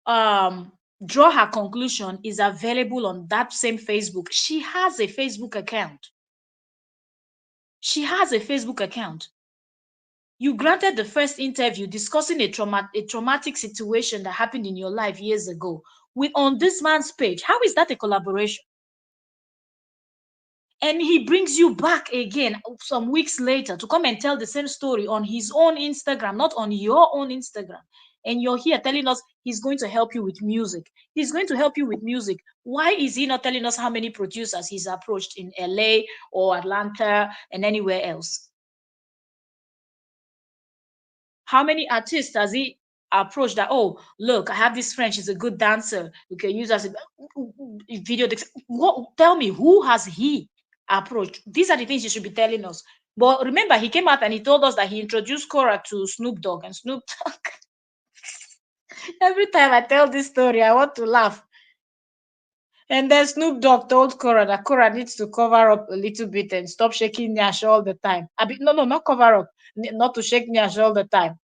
um, draw her conclusion is available on that same Facebook. She has a Facebook account. She has a Facebook account. You granted the first interview discussing a traumatic situation that happened in your life years ago with on this man's page. How is that a collaboration? And he brings you back again some weeks later to come and tell the same story on his own Instagram, not on your own Instagram. And you're here telling us he's going to help you with music. He's going to help you with music. Why is he not telling us how many producers he's approached in LA or Atlanta and anywhere else? How many artists has he approached that, oh, look, I have this friend, she's a good dancer. We can use as a video. What, tell me, who has he approached? These are the things you should be telling us. But remember, he came out and he told us that he introduced Korra to Snoop Dogg, and Snoop Dogg. Every time I tell this story, I want to laugh. And then Snoop Dogg told Korra that Korra needs to cover up a little bit and stop shaking Nyash all the time. No, no, not cover up, not to shake Nyash all the time.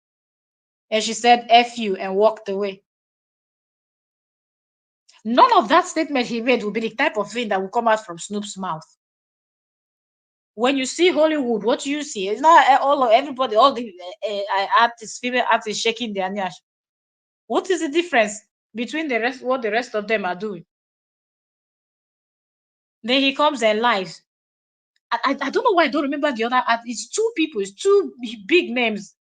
And she said, F you, and walked away. None of that statement he made will be the type of thing that will come out from Snoop's mouth. When you see Hollywood, what you see is not all of everybody, all the artists, female artists shaking their nyash. What is the difference between the rest, what the rest of them are doing? Then he comes and lies. I don't know why I don't remember the other art. It's two people, it's two big names,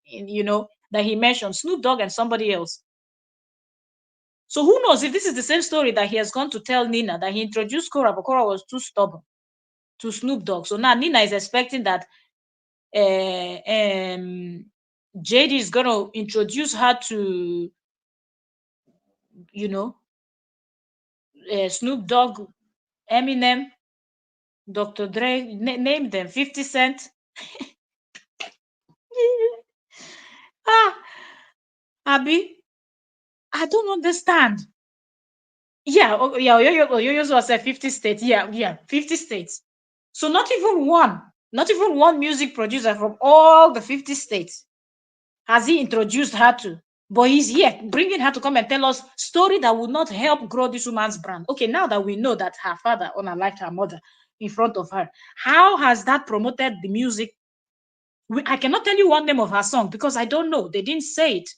that he mentioned, Snoop Dogg and somebody else. So who knows if this is the same story that he has gone to tell Nina, that he introduced Korra, but Korra was too stubborn to Snoop Dogg. So now Nina is expecting that JD is going to introduce her to, Snoop Dogg, Eminem, Dr. Dre, name them, 50 Cent. ah, Abby, I don't understand. Yeah, yeah, Yo-Yo was said 50 states. Yeah, 50 states. So not even one music producer from all the 50 states has he introduced her to. But he's here bringing her to come and tell us story that would not help grow this woman's brand. Okay, now that we know that her father unalived her mother in front of her, how has that promoted the music? I cannot tell you one name of her song because I don't know. They didn't say it.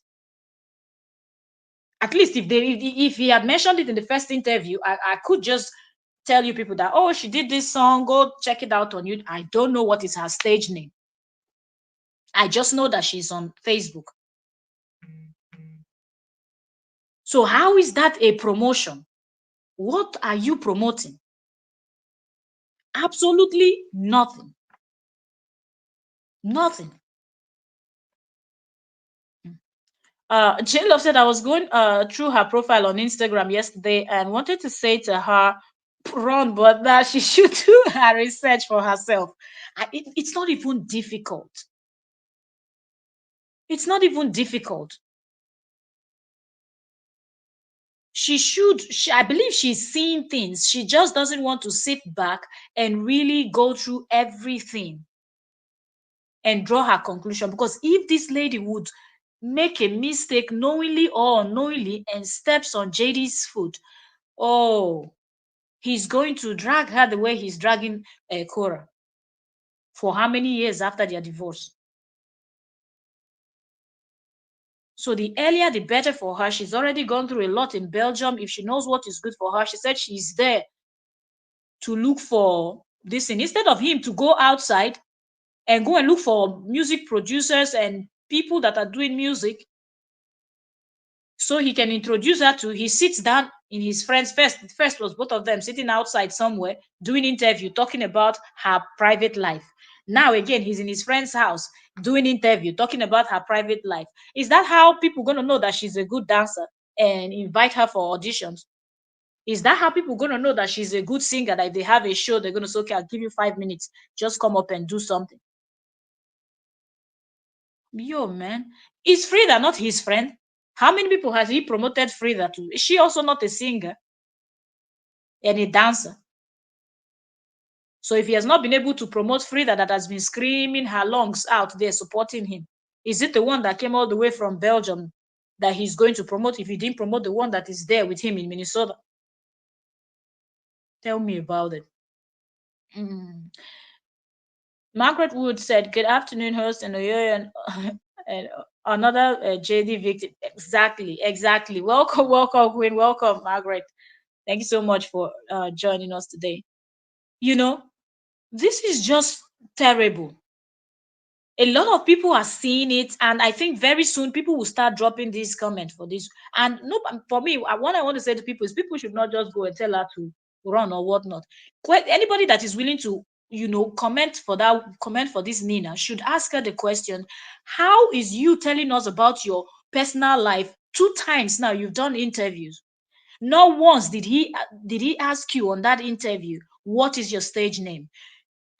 At least if he had mentioned it in the first interview, I could just tell you people that, oh, she did this song, go check it out on YouTube. I don't know what is her stage name. I just know that she's on Facebook. So how is that a promotion? What are you promoting? Absolutely nothing. Nothing. Jane Love said I was going through her profile on Instagram yesterday and wanted to say to her, run, but that she should do her research for herself. It's not even difficult. It's not even difficult. I believe she's seeing things. She just doesn't want to sit back and really go through everything and draw her conclusion. Because if this lady would make a mistake knowingly or unknowingly and steps on JD's foot, oh, he's going to drag her the way he's dragging Korra for how many years after their divorce. So the earlier, the better for her. She's already gone through a lot in Belgium. If she knows what is good for her, she said she's there to look for this thing. Instead of him to go outside and go and look for music producers and people that are doing music so he can introduce her to, he sits down in his friends first was both of them sitting outside somewhere doing interview talking about her private life. Now again he's in his friend's house doing interview talking about her private life. Is that how people going to know that she's a good dancer and invite her for auditions? Is that how people going to know that she's a good singer, that if they have a show they're going to say, okay, I'll give you 5 minutes, just come up and do something? Yo, man, is Frida not his friend? How many people has he promoted Frida to? Is she also not a singer and a dancer? So if he has not been able to promote Frida, that has been screaming her lungs out there supporting him, is it the one that came all the way from Belgium that he's going to promote if he didn't promote the one that is there with him in Minnesota? Tell me about it. Mm. Margaret Wood said, "Good afternoon, host and and another JD victim." Exactly, exactly. Welcome, welcome, Queen. Welcome, Margaret. Thank you so much for joining us today. You know, this is just terrible. A lot of people are seeing it, and I think very soon people will start dropping these comments for this. And no, for me, what I want to say to people is people should not just go and tell her to run or whatnot. Anybody that is willing to, comment for this Nina should ask her the question: how is you telling us about your personal life? 2 times now you've done interviews. Not once did he ask you on that interview, what is your stage name?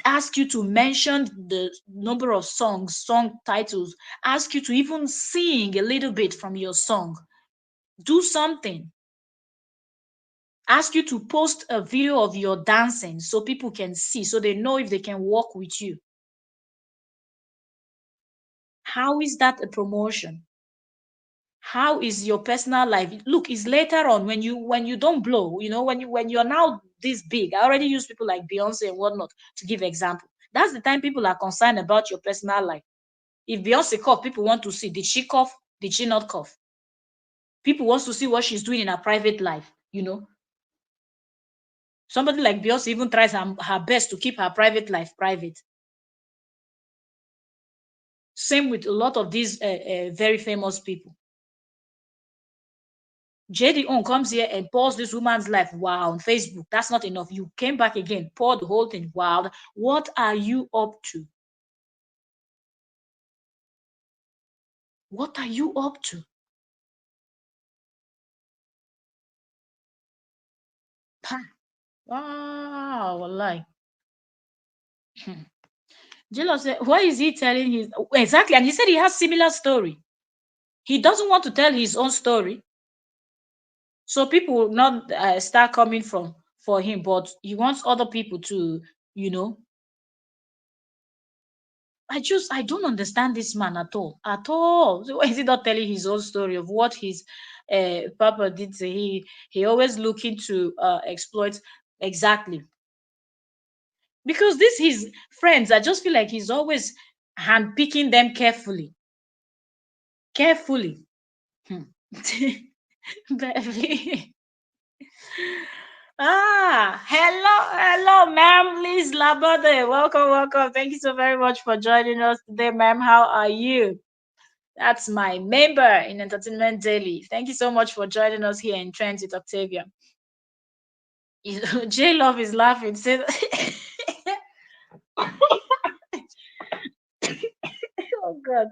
Ask you to mention the number of songs, song titles, ask you to even sing a little bit from your song. Do something. Ask you to post a video of your dancing so people can see, so they know if they can work with you. How is that a promotion? How is your personal life? Look, it's later on when you don't blow, when you're now this big. I already use people like Beyonce and whatnot to give example. That's the time people are concerned about your personal life. If Beyonce cough, people want to see, did she cough? Did she not cough? People want to see what she's doing in her private life. Somebody like Beyonce even tries her best to keep her private life private. Same with a lot of these very famous people. JD On comes here and pours this woman's life, wow, on Facebook. That's not enough. You came back again, poured the whole thing. Wow. What are you up to? What are you up to? Wow, wallahi. Jelo said, why is he telling his exactly? And he said he has similar story. He doesn't want to tell his own story, so people will not start coming from for him. But he wants other people to, you know. I don't understand this man at all, at all. So why is he not telling his own story of what his papa did to he always looking to exploit exactly because this his friends. I just feel like he's always handpicking them carefully, carefully. Hmm. Beverly. Hello, ma'am. Liz Labode. Welcome, welcome. Thank you so very much for joining us today, ma'am. How are you? That's my member in Entertainment Daily. Thank you so much for joining us here in Trends with Octavia. J Love is laughing. Say, oh God.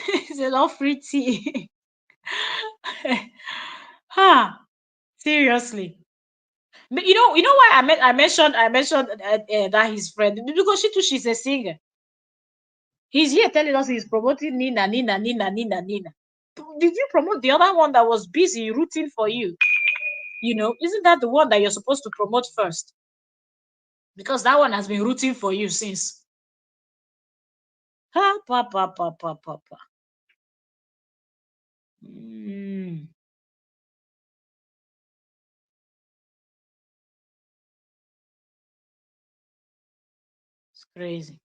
It's a lot free tea. Seriously. But you know why I mentioned that his friend, because she too, she's a singer. He's here telling us he's promoting Nina, Nina, Nina, Nina, Nina. Did you promote the other one that was busy rooting for you? Isn't that the one that you're supposed to promote first? Because that one has been rooting for you since. Ha, pa, pa, pa, pa, pa, pa. Mm, it's crazy.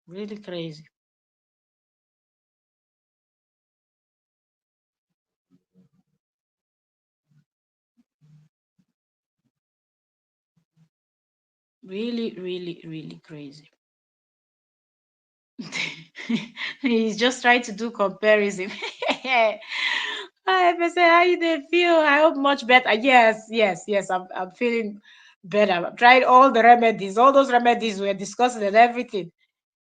Really crazy. Really, really, really crazy. He's just trying to do comparison. I say, how you they feel? I hope much better. Yes, yes, yes. I'm feeling better. I've tried all the remedies. All those remedies we're discussing and everything.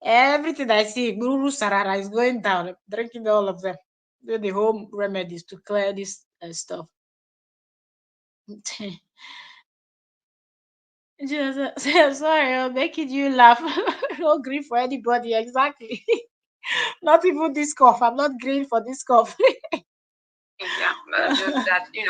Everything I see, Guru Sarara is going down. I'm drinking all of them. Do the home remedies to clear this stuff. Just, sorry, I'm making you laugh. No grief for anybody. Exactly. Not even this cough. I'm not green for this cough. Yeah, just that they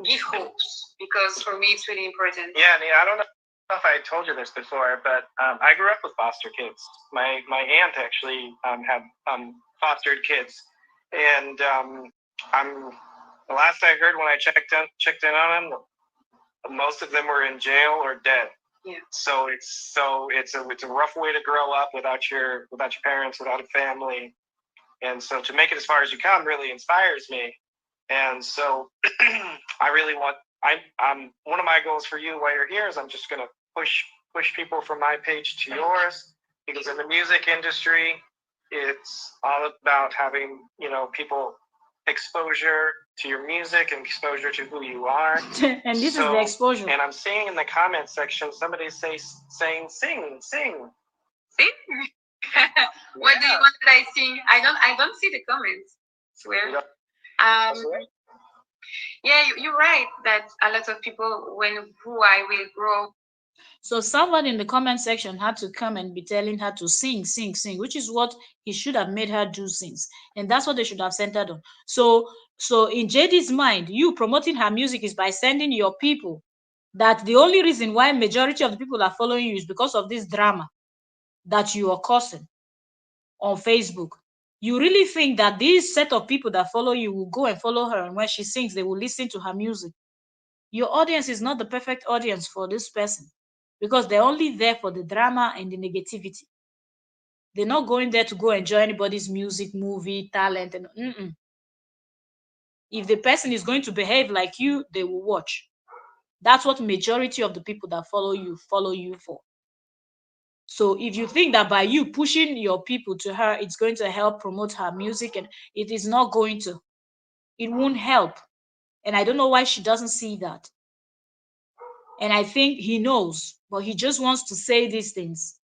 give hopes, because for me it's really important. Yeah, I don't know if I told you this before, but I grew up with foster kids. My aunt actually had fostered kids, and I'm the last I heard when I checked in on them, most of them were in jail or dead. Yeah. So it's a rough way to grow up without your parents, without a family, and so to make it as far as you come really inspires me. And so I really want I'm one of my goals for you while you're here is I'm just gonna push people from my page to yours, because in the music industry it's all about having people exposure to your music and exposure to who you are. And this is the exposure. And I'm seeing in the comment section somebody saying sing. Sing? What do you want that I sing? I don't see the comments. Swear. Yeah, you're right that a lot of people, when who I will grow. So someone in the comment section had to come and be telling her to sing, sing, sing, which is what he should have made her do since. And that's what they should have centered on. So in JD's mind, you promoting her music is by sending your people that the only reason why majority of the people are following you is because of this drama that you are causing on Facebook. You really think that this set of people that follow you will go and follow her, and when she sings, they will listen to her music? Your audience is not the perfect audience for this person, because they're only there for the drama and the negativity. They're not going there to go enjoy anybody's music, movie, talent, and if the person is going to behave like you, they will watch. That's what majority of the people that follow you for. So if you think that by you pushing your people to her, it's going to help promote her music, and it is not going to. It won't help. And I don't know why she doesn't see that. And I think he knows, but he just wants to say these things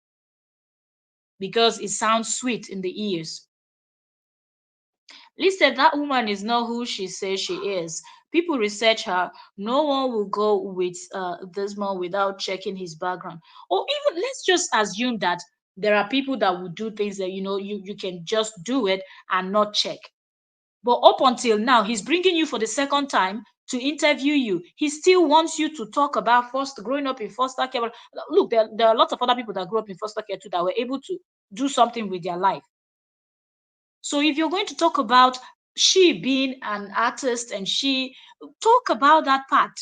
because it sounds sweet in the ears. Listen, that woman is not who she says she is. People research her. No one will go with this man without checking his background. Or even let's just assume that there are people that will do things that you can just do it and not check. But up until now, he's bringing you for the second time to interview you. He still wants you to talk about growing up in foster care. Look, there are lots of other people that grew up in foster care too that were able to do something with their life. So if you're going to talk about she being an artist and she talk about that part,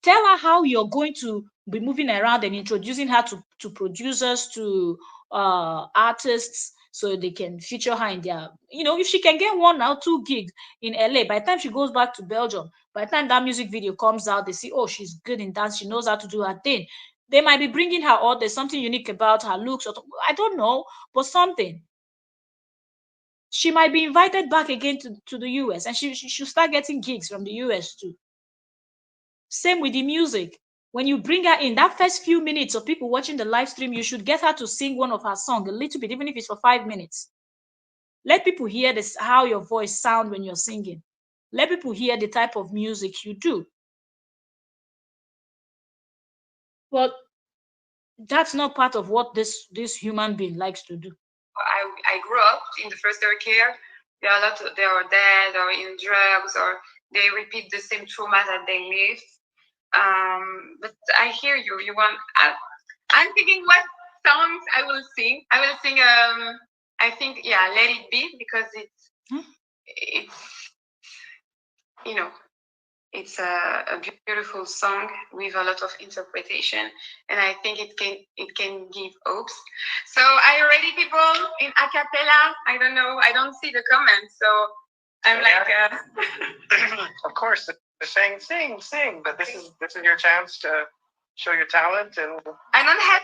tell her how you're going to be moving around and introducing her to producers, to artists, so they can feature her in their, if she can get 1 or 2 gigs in LA, by the time she goes back to Belgium, by the time that music video comes out, they see, oh, she's good in dance, she knows how to do her thing. They might be bringing her, or there's something unique about her looks, or I don't know, but something. She might be invited back again to the US, and she should start getting gigs from the US too. Same with the music. When you bring her in, that first few minutes of people watching the live stream, you should get her to sing one of her songs a little bit, even if it's for 5 minutes. Let people hear this, how your voice sounds when you're singing. Let people hear the type of music you do. But That's not part of what this human being likes to do. I grew up in the foster care. There are a lot. They are dead or in drugs, or they repeat the same trauma that they lived. But I hear you. You want? I'm thinking what songs I will sing. I will sing. I think yeah, Let It Be, because it's you know it's a beautiful song with a lot of interpretation, and I think it can give hopes. So are you ready, people? In a cappella? I don't know. I don't see the comments, so I'm like. Of course, they're saying sing, but this is your chance to show your talent. And I don't have.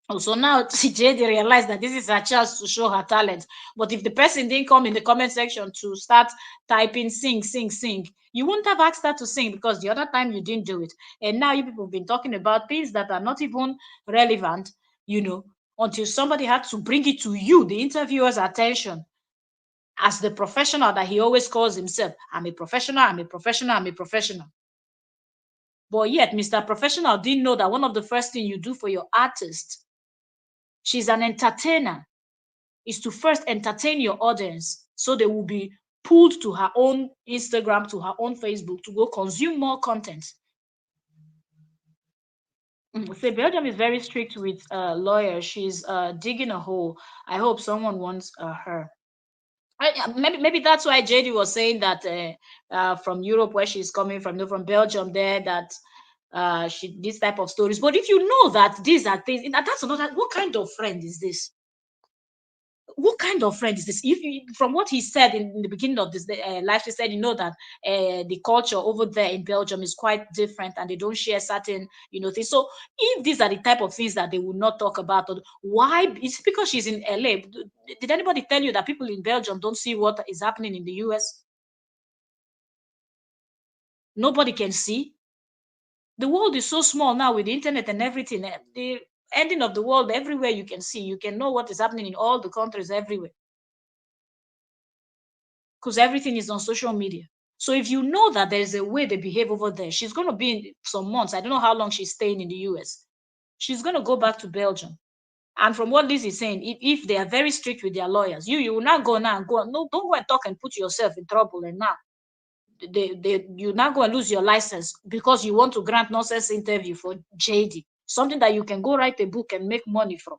Oh, so now JD realized that this is her chance to show her talent. But if the person didn't come in the comment section to start typing sing, sing, sing, you wouldn't have asked her to sing because the other time you didn't do it. And now you people have been talking about things that are not even relevant, until somebody had to bring it to you, the interviewer's attention, as the professional that he always calls himself. I'm a professional, I'm a professional, I'm a professional. But yet, Mr. Professional didn't know that one of the first things you do for your artist, she's an entertainer, is to first entertain your audience so they will be pulled to her own Instagram, to her own Facebook to go consume more content. So Belgium is very strict with lawyers. She's digging a hole. I hope someone wants her. Maybe that's why JD was saying that from Europe, where she's coming from, from Belgium, there that she this type of stories. But if you know that these are things, that's another. What kind of friend is this? What kind of friend is this? If you, from what he said in the beginning of this live, he said, that the culture over there in Belgium is quite different, and they don't share certain, things. So if these are the type of things that they will not talk about, why? It's because she's in LA. Did anybody tell you that people in Belgium don't see what is happening in the US? Nobody can see. The world is so small now with the internet and everything. The ending of the world everywhere you can see. You can know what is happening in all the countries everywhere, because everything is on social media. So if you know that there's a way they behave over there, she's going to be in some months. I don't know how long she's staying in the US. She's going to go back to Belgium. And from what Liz is saying, if they are very strict with their lawyers, you will not go now and go. No, don't go and talk and put yourself in trouble. And now you're not going to lose your license because you want to grant nonsense interview for JD, something that you can go write a book and make money from.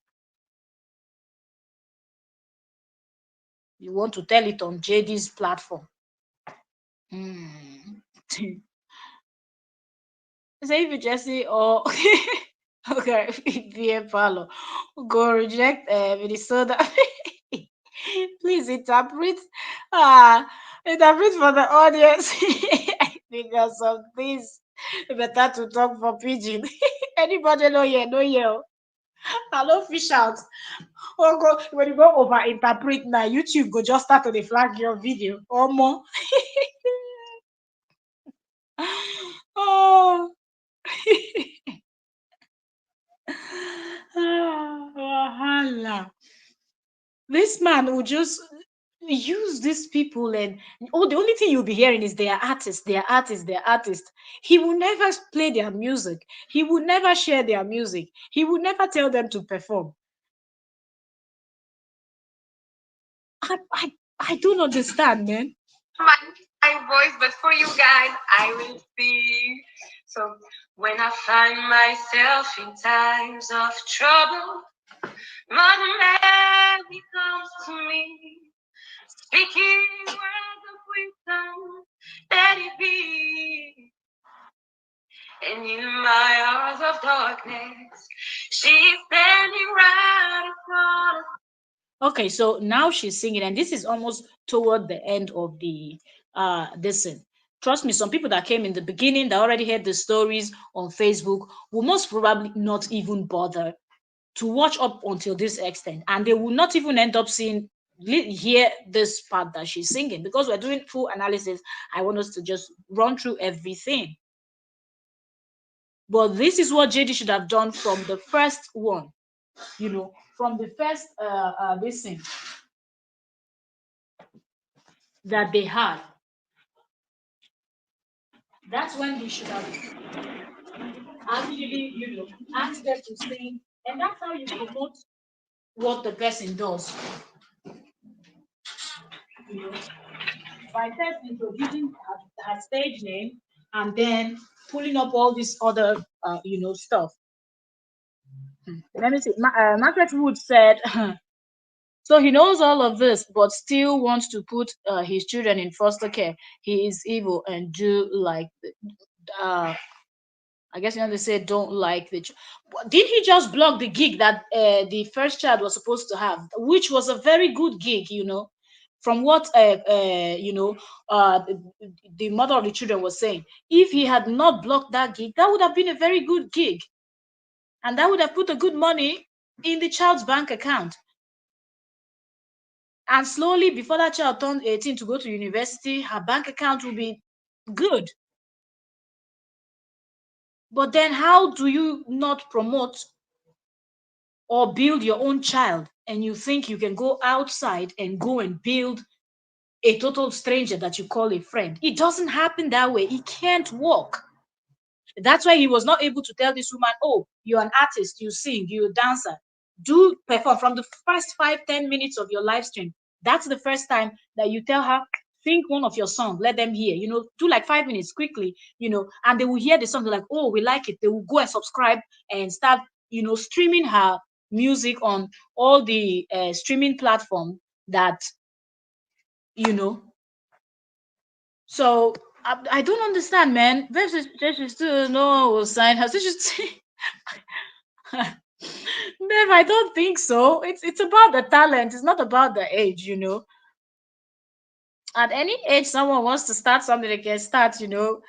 You want to tell it on JD's platform. Say if you just say, oh, okay, BM Palo, go reject Minnesota. Please interpret, interpret for the audience because of this. Better to talk for pigeon. Anybody know here? No here. Hello, fish out. Or go when you go over interpret now, YouTube go just start to the flag your video or more. Oh. Wahala. This man will just use these people, and the only thing you'll be hearing is their artists, their artists, their artists. He will never play their music. He will never share their music. He will never tell them to perform. I don't understand, man. My voice, but for you guys, I will sing. So when I find myself in times of trouble, Mother Mary comes to me, speaking words of wisdom, let it be. And in my hours of darkness, she's standing right in front of. Okay, so now she's singing, and this is almost toward the end of the this thing. Trust me, some people that came in the beginning that already heard the stories on Facebook will most probably not even bother to watch up until this extent, and they will not even end up seeing hear this part that she's singing, because we're doing full analysis. I want us to just run through everything. But this is what JD should have done from the first one, from the first this thing that they had That's when he should have actually, asked them to sing. And that's how you promote what the person does, you know, by first introducing her stage name and then pulling up all this other, stuff. Let me see. Margaret Wood said, so he knows all of this, but still wants to put his children in foster care. He is evil and do like, uh, I guess you know they say don't like the. Did he just block the gig that the first child was supposed to have, which was a very good gig, from what the mother of the children was saying. If he had not blocked that gig, that would have been a very good gig, and that would have put a good money in the child's bank account. And slowly, before that child turned 18 to go to university, her bank account will be good. But then, how do you not promote or build your own child and you think you can go outside and go and build a total stranger that you call a friend? It doesn't happen that way. It can't work. That's why he was not able to tell this woman, oh, you're an artist, you sing, you're a dancer, do perform from the first 5-10 minutes of your live stream. That's the first time that you tell her, sing one of your songs, let them hear, do like 5 minutes quickly, and they will hear the song. They're like, oh, we like it. They will go and subscribe and start, streaming her music on all the streaming platform that, you know. So I don't understand, man. She still no one will sign her. So Bev, I don't think so. It's about the talent. It's not about the age. At any age, someone wants to start something, they can start. So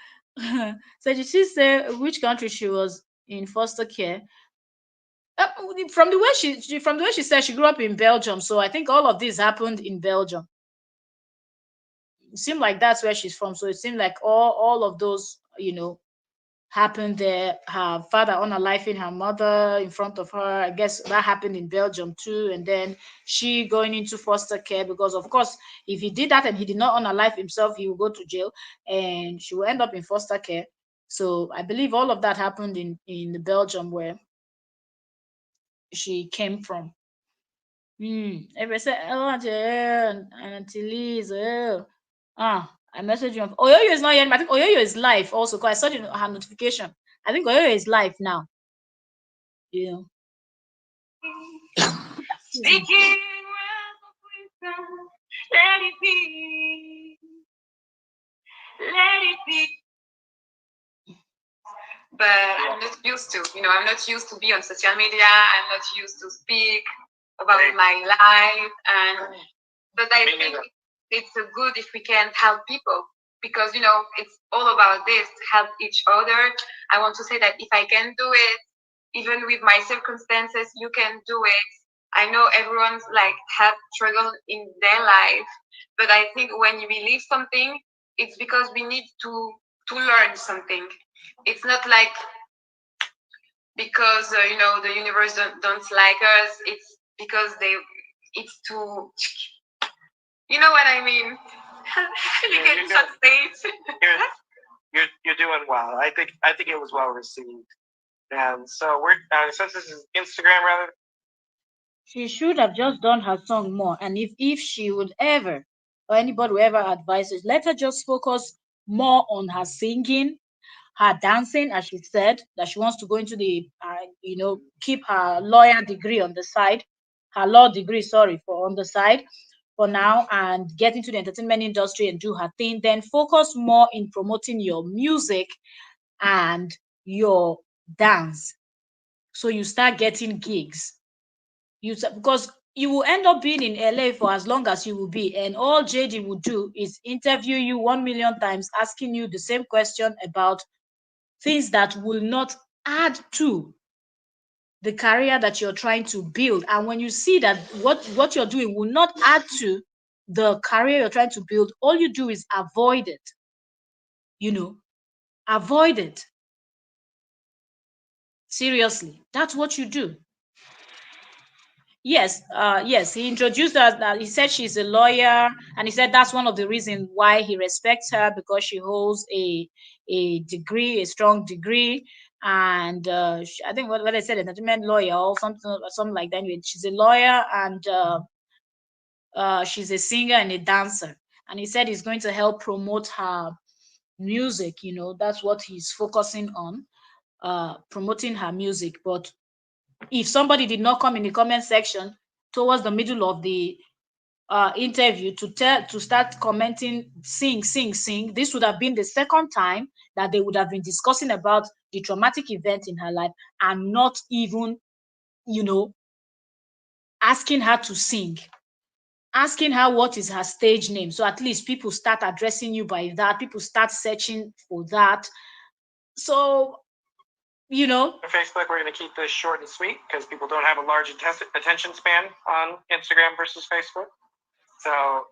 did she say which country she was in foster care? Uh, from the way she said, she grew up in Belgium. So I think all of this happened in Belgium. It seemed like that's where she's from. So it seemed like all of those, happened there. Her father unaliving her mother in front of her. I guess that happened in Belgium too. And then she going into foster care because, of course, if he did that and he did not unalive himself, he will go to jail, and she will end up in foster care. So I believe all of that happened in Belgium where she came from. Everybody said, oh, Auntie Liz, oh. I messaged you. Oyoyo is not yet. I think Oyoyo is live also because I saw her notification. I think Oyoyo is live now. Yeah. Speaking words of wisdom, let it be, let it be. But I'm not used to, I'm not used to be on social media. I'm not used to speak about my life, but I think it's good if we can help people because it's all about this, help each other. I want to say that if I can do it, even with my circumstances, you can do it. I know everyone's like have struggle in their life, but I think when we leave something, it's because we need to learn something. It's not like because the universe don't like us. It's because it's too. You know what I mean? You get shut stage. You're doing well. I think it was well received. And so we're since this is Instagram rather. She should have just done her song more. And if she would ever, or anybody would ever advise her, let her just focus more on her singing, her dancing, as she said, that she wants to go into keep her lawyer degree on the side, her law degree, sorry, for on the side for now, and get into the entertainment industry and do her thing. Then focus more in promoting your music and your dance. So you start getting gigs. Because you will end up being in LA for as long as you will be, and all JD will do is interview you 1 million times, asking you the same question about things that will not add to the career that you're trying to build. And when you see that what you're doing will not add to the career you're trying to build, all you do is avoid it. Avoid it. Seriously, that's what you do. Yes, yes. He introduced us that he said she's a lawyer, and he said that's one of the reasons why he respects her because she holds a degree, a strong degree, and I think what I said, an entertainment lawyer or something like that. Anyway, she's a lawyer and she's a singer and a dancer. And he said he's going to help promote her music. That's what he's focusing on, promoting her music. But if somebody did not come in the comment section towards the middle of the interview to start commenting, sing, sing, sing, this would have been the second time that they would have been discussing about the traumatic event in her life and not even, you know, asking her to sing, asking her what is her stage name. So at least people start addressing you by that, people start searching for that. So, Facebook, we're going to keep this short and sweet because people don't have a large attention span on Instagram versus Facebook. So,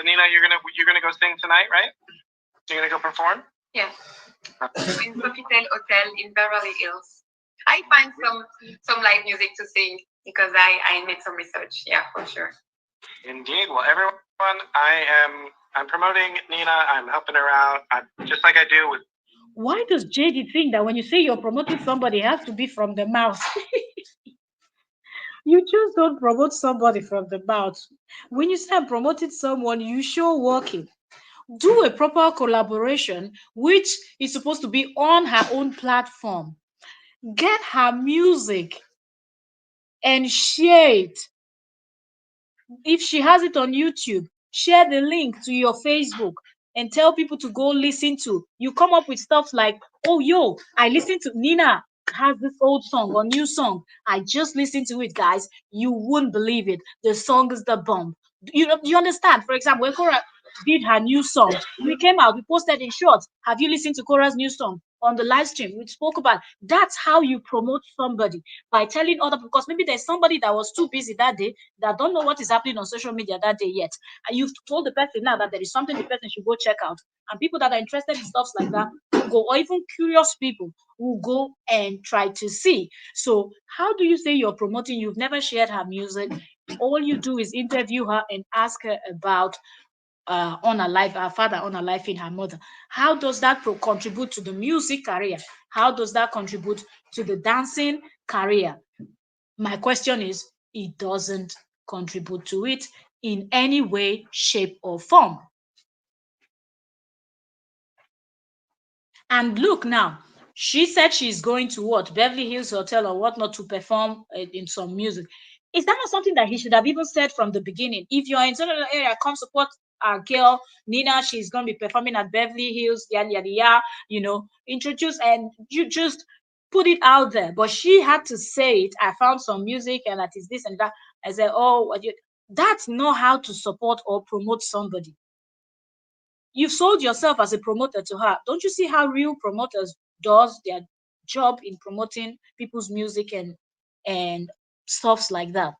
Nina, you're gonna go sing tonight, right? You're gonna go perform? Yeah. In Sofitel Hotel in Beverly Hills. I find some live music to sing because I made some research. Yeah, for sure. Indeed. Well, everyone, I'm promoting Nina. I'm helping her out. Just like I do with. Why does JD think that when you say you're promoting somebody, it has to be from the mouth? You just don't promote somebody from the mouth. When you say I'm promoting someone, you show working. Do a proper collaboration, which is supposed to be on her own platform. Get her music and share it. If she has it on YouTube, share the link to your Facebook and tell people to go listen to. You come up with stuff like, oh, yo, I listened to Nina has this old song or new song. I just listened to it, guys. You wouldn't believe it. The song is the bomb. You understand? For example, when Korra did her new song, we came out, we posted in shorts. Have you listened to Korra's new song? On the live stream, we spoke about that's how you promote somebody, by telling other, because maybe there's somebody that was too busy that day that don't know what is happening on social media that day yet, and you've told the person now that there is something the person should go check out, and people that are interested in stuff like that will go, or even curious people will go and try to see. So how do you say you're promoting? You've never shared her music. All you do is interview her and ask her about on her life, her father on her life in her mother. How does that contribute to the music career? How does that contribute to the dancing career? My question is, it doesn't contribute to it in any way, shape, or form. And look now, she said she's going to what, Beverly Hills Hotel or whatnot, to perform in some music. Is that not something that he should have even said from the beginning? If you're in certain area, come support our girl Nina. She's going to be performing at Beverly Hills, yada yada yada. Introduce, and you just put it out there. But she had to say it. I found some music and that is this and that. I said, oh, that's not how to support or promote somebody. You've sold yourself as a promoter to her. Don't you see how real promoters does their job in promoting people's music and stuffs like that?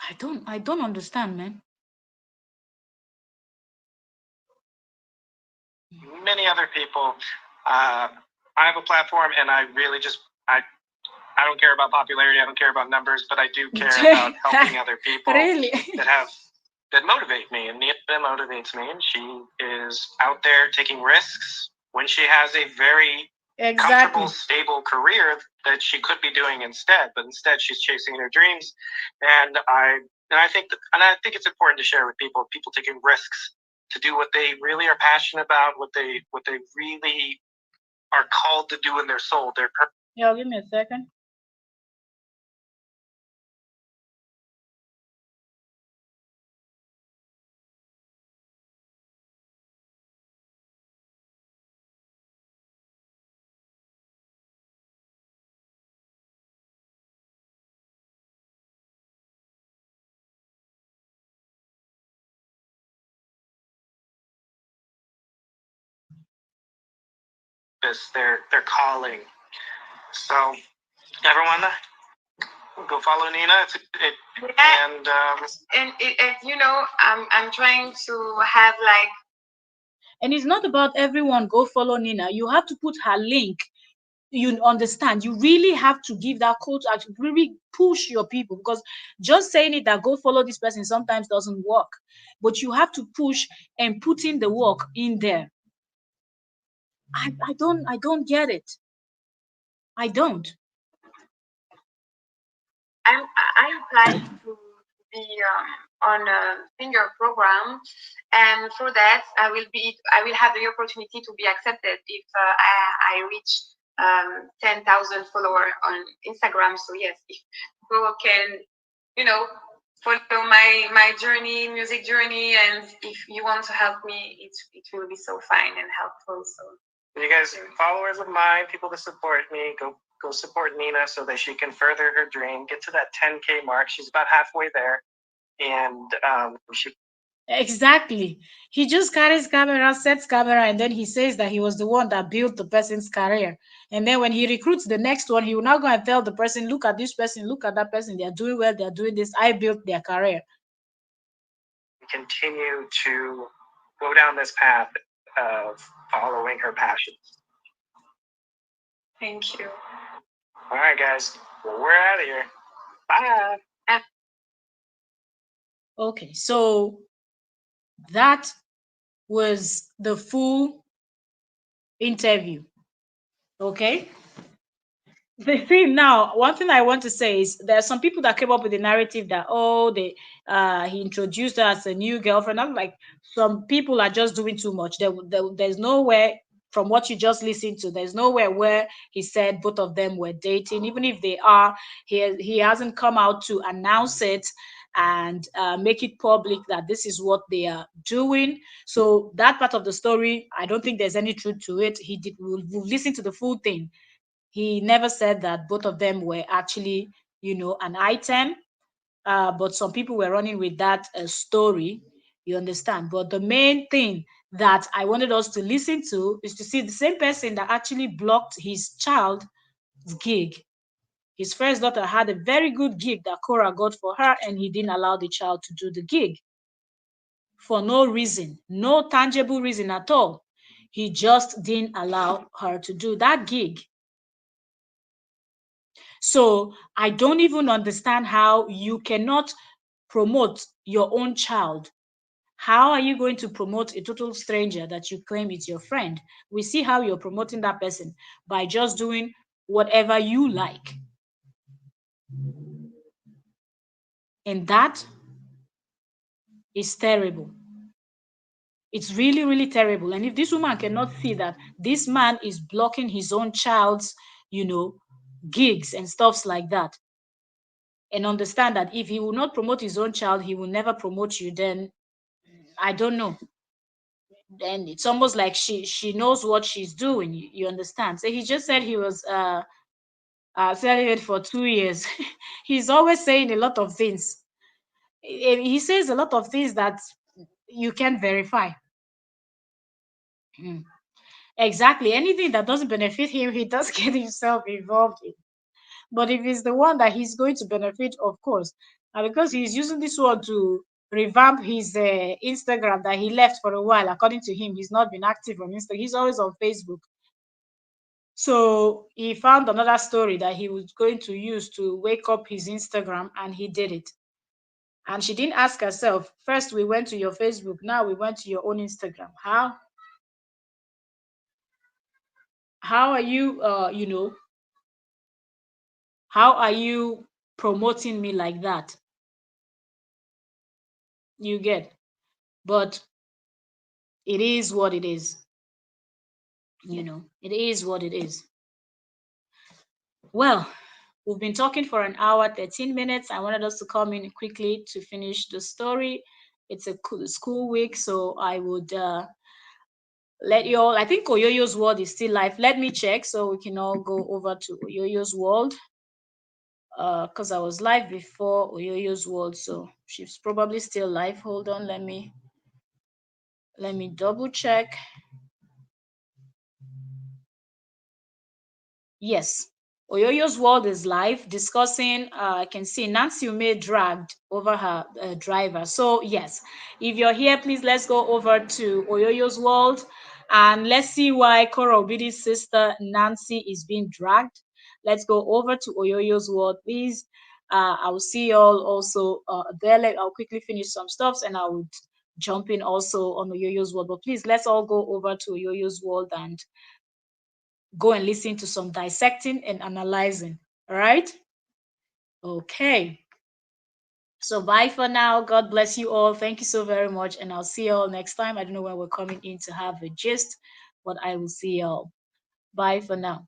I don't understand, man. Many other people. I have a platform, and I really just I don't care about popularity. I don't care about numbers, but I do care about helping other people Really? that motivate me. And Nina motivates me, and she is out there taking risks when she has a very comfortable, stable career that she could be doing instead. But instead, she's chasing her dreams, and I think it's important to share with people taking risks to do what they really are passionate about, what they really are called to do in their soul. Yo, give me a second. Their calling. So everyone, go follow Nina. I'm trying to have like. And it's not about everyone go follow Nina. You have to put her link. you understand, you really have to give that call to action, really push your people, because just saying it that go follow this person sometimes doesn't work, but you have to push and put in the work in there. I don't get it. I don't. I applied to be on a singer program, and for that I will have the opportunity to be accepted if I reach 10,000 followers on Instagram. So yes, if people can, you know, follow my journey, music journey, and if you want to help me, it will be so fine and helpful. So you guys, followers of mine, people to support me, go support Nina so that she can further her dream, get to that 10K mark. She's about halfway there, and she. Exactly. He just carries camera, sets camera, and then he says that he was the one that built the person's career. And then when he recruits the next one, he will now go and tell the person, look at this person, look at that person, they're doing well, they're doing this. I built their career. Continue to go down this path of following her passions. Thank you. All right, guys, we're out of here. Bye. Okay, so that was the full interview. Okay. The thing now, one thing I want to say is there are some people that came up with the narrative that, oh, he introduced her as a new girlfriend. I'm like, some people are just doing too much. There's nowhere, from what you just listened to, there's nowhere where he said both of them were dating. Even if they are, he hasn't come out to announce it and make it public that this is what they are doing. So that part of the story, I don't think there's any truth to it. We'll listen to the full thing. He never said that both of them were actually, an item. But some people were running with that story, you understand. But the main thing that I wanted us to listen to is to see the same person that actually blocked his child's gig. His first daughter had a very good gig that Korra got for her, and he didn't allow the child to do the gig for no reason, no tangible reason at all. He just didn't allow her to do that gig. So I don't even understand how you cannot promote your own child. How are you going to promote a total stranger that you claim is your friend? We see how you're promoting that person by just doing whatever you like. And that is terrible. It's really, really terrible. And if this woman cannot see that this man is blocking his own child's, gigs and stuffs like that, and understand that if he will not promote his own child, he will never promote you, then I don't know. Then it's almost like she knows what she's doing. You understand? So he just said he was celibate for 2 years. He's always saying a lot of things. He says a lot of things that you can't verify. Exactly. Anything that doesn't benefit him, he does get himself involved in. But if it's the one that he's going to benefit, of course, and because he's using this one to revamp his Instagram that he left for a while, according to him, he's not been active on Instagram. He's always on Facebook. So he found another story that he was going to use to wake up his Instagram, and he did it. And she didn't ask herself, first we went to your Facebook, now we went to your own Instagram. How are you, how are you promoting me like that? You get? But it is what it is. It is what it is. Well, we've been talking for an hour, 13 minutes. I wanted us to come in quickly to finish the story. It's a school week, so I would let you all. I think Oyoyo's world is still live. Let me check so we can all go over to Oyoyo's world. Because I was live before Oyoyo's world, so she's probably still live. Hold on, let me double check. Yes, Oyoyo's world is live discussing. I can see Nancy Ume dragged over her driver. So yes, if you're here, please let's go over to Oyoyo's world. And let's see why Korra Obidi's sister Nancy is being dragged. Let's go over to Oyoyo's world, please. I will see y'all also there. I'll quickly finish some stuffs and I would jump in also on Oyoyo's world. But please, let's all go over to Oyoyo's world and go and listen to some dissecting and analyzing. All right? Okay. So bye for now. God bless you all. Thank you so very much. And I'll see you all next time. I don't know when we're coming in to have a gist, but I will see y'all. Bye for now.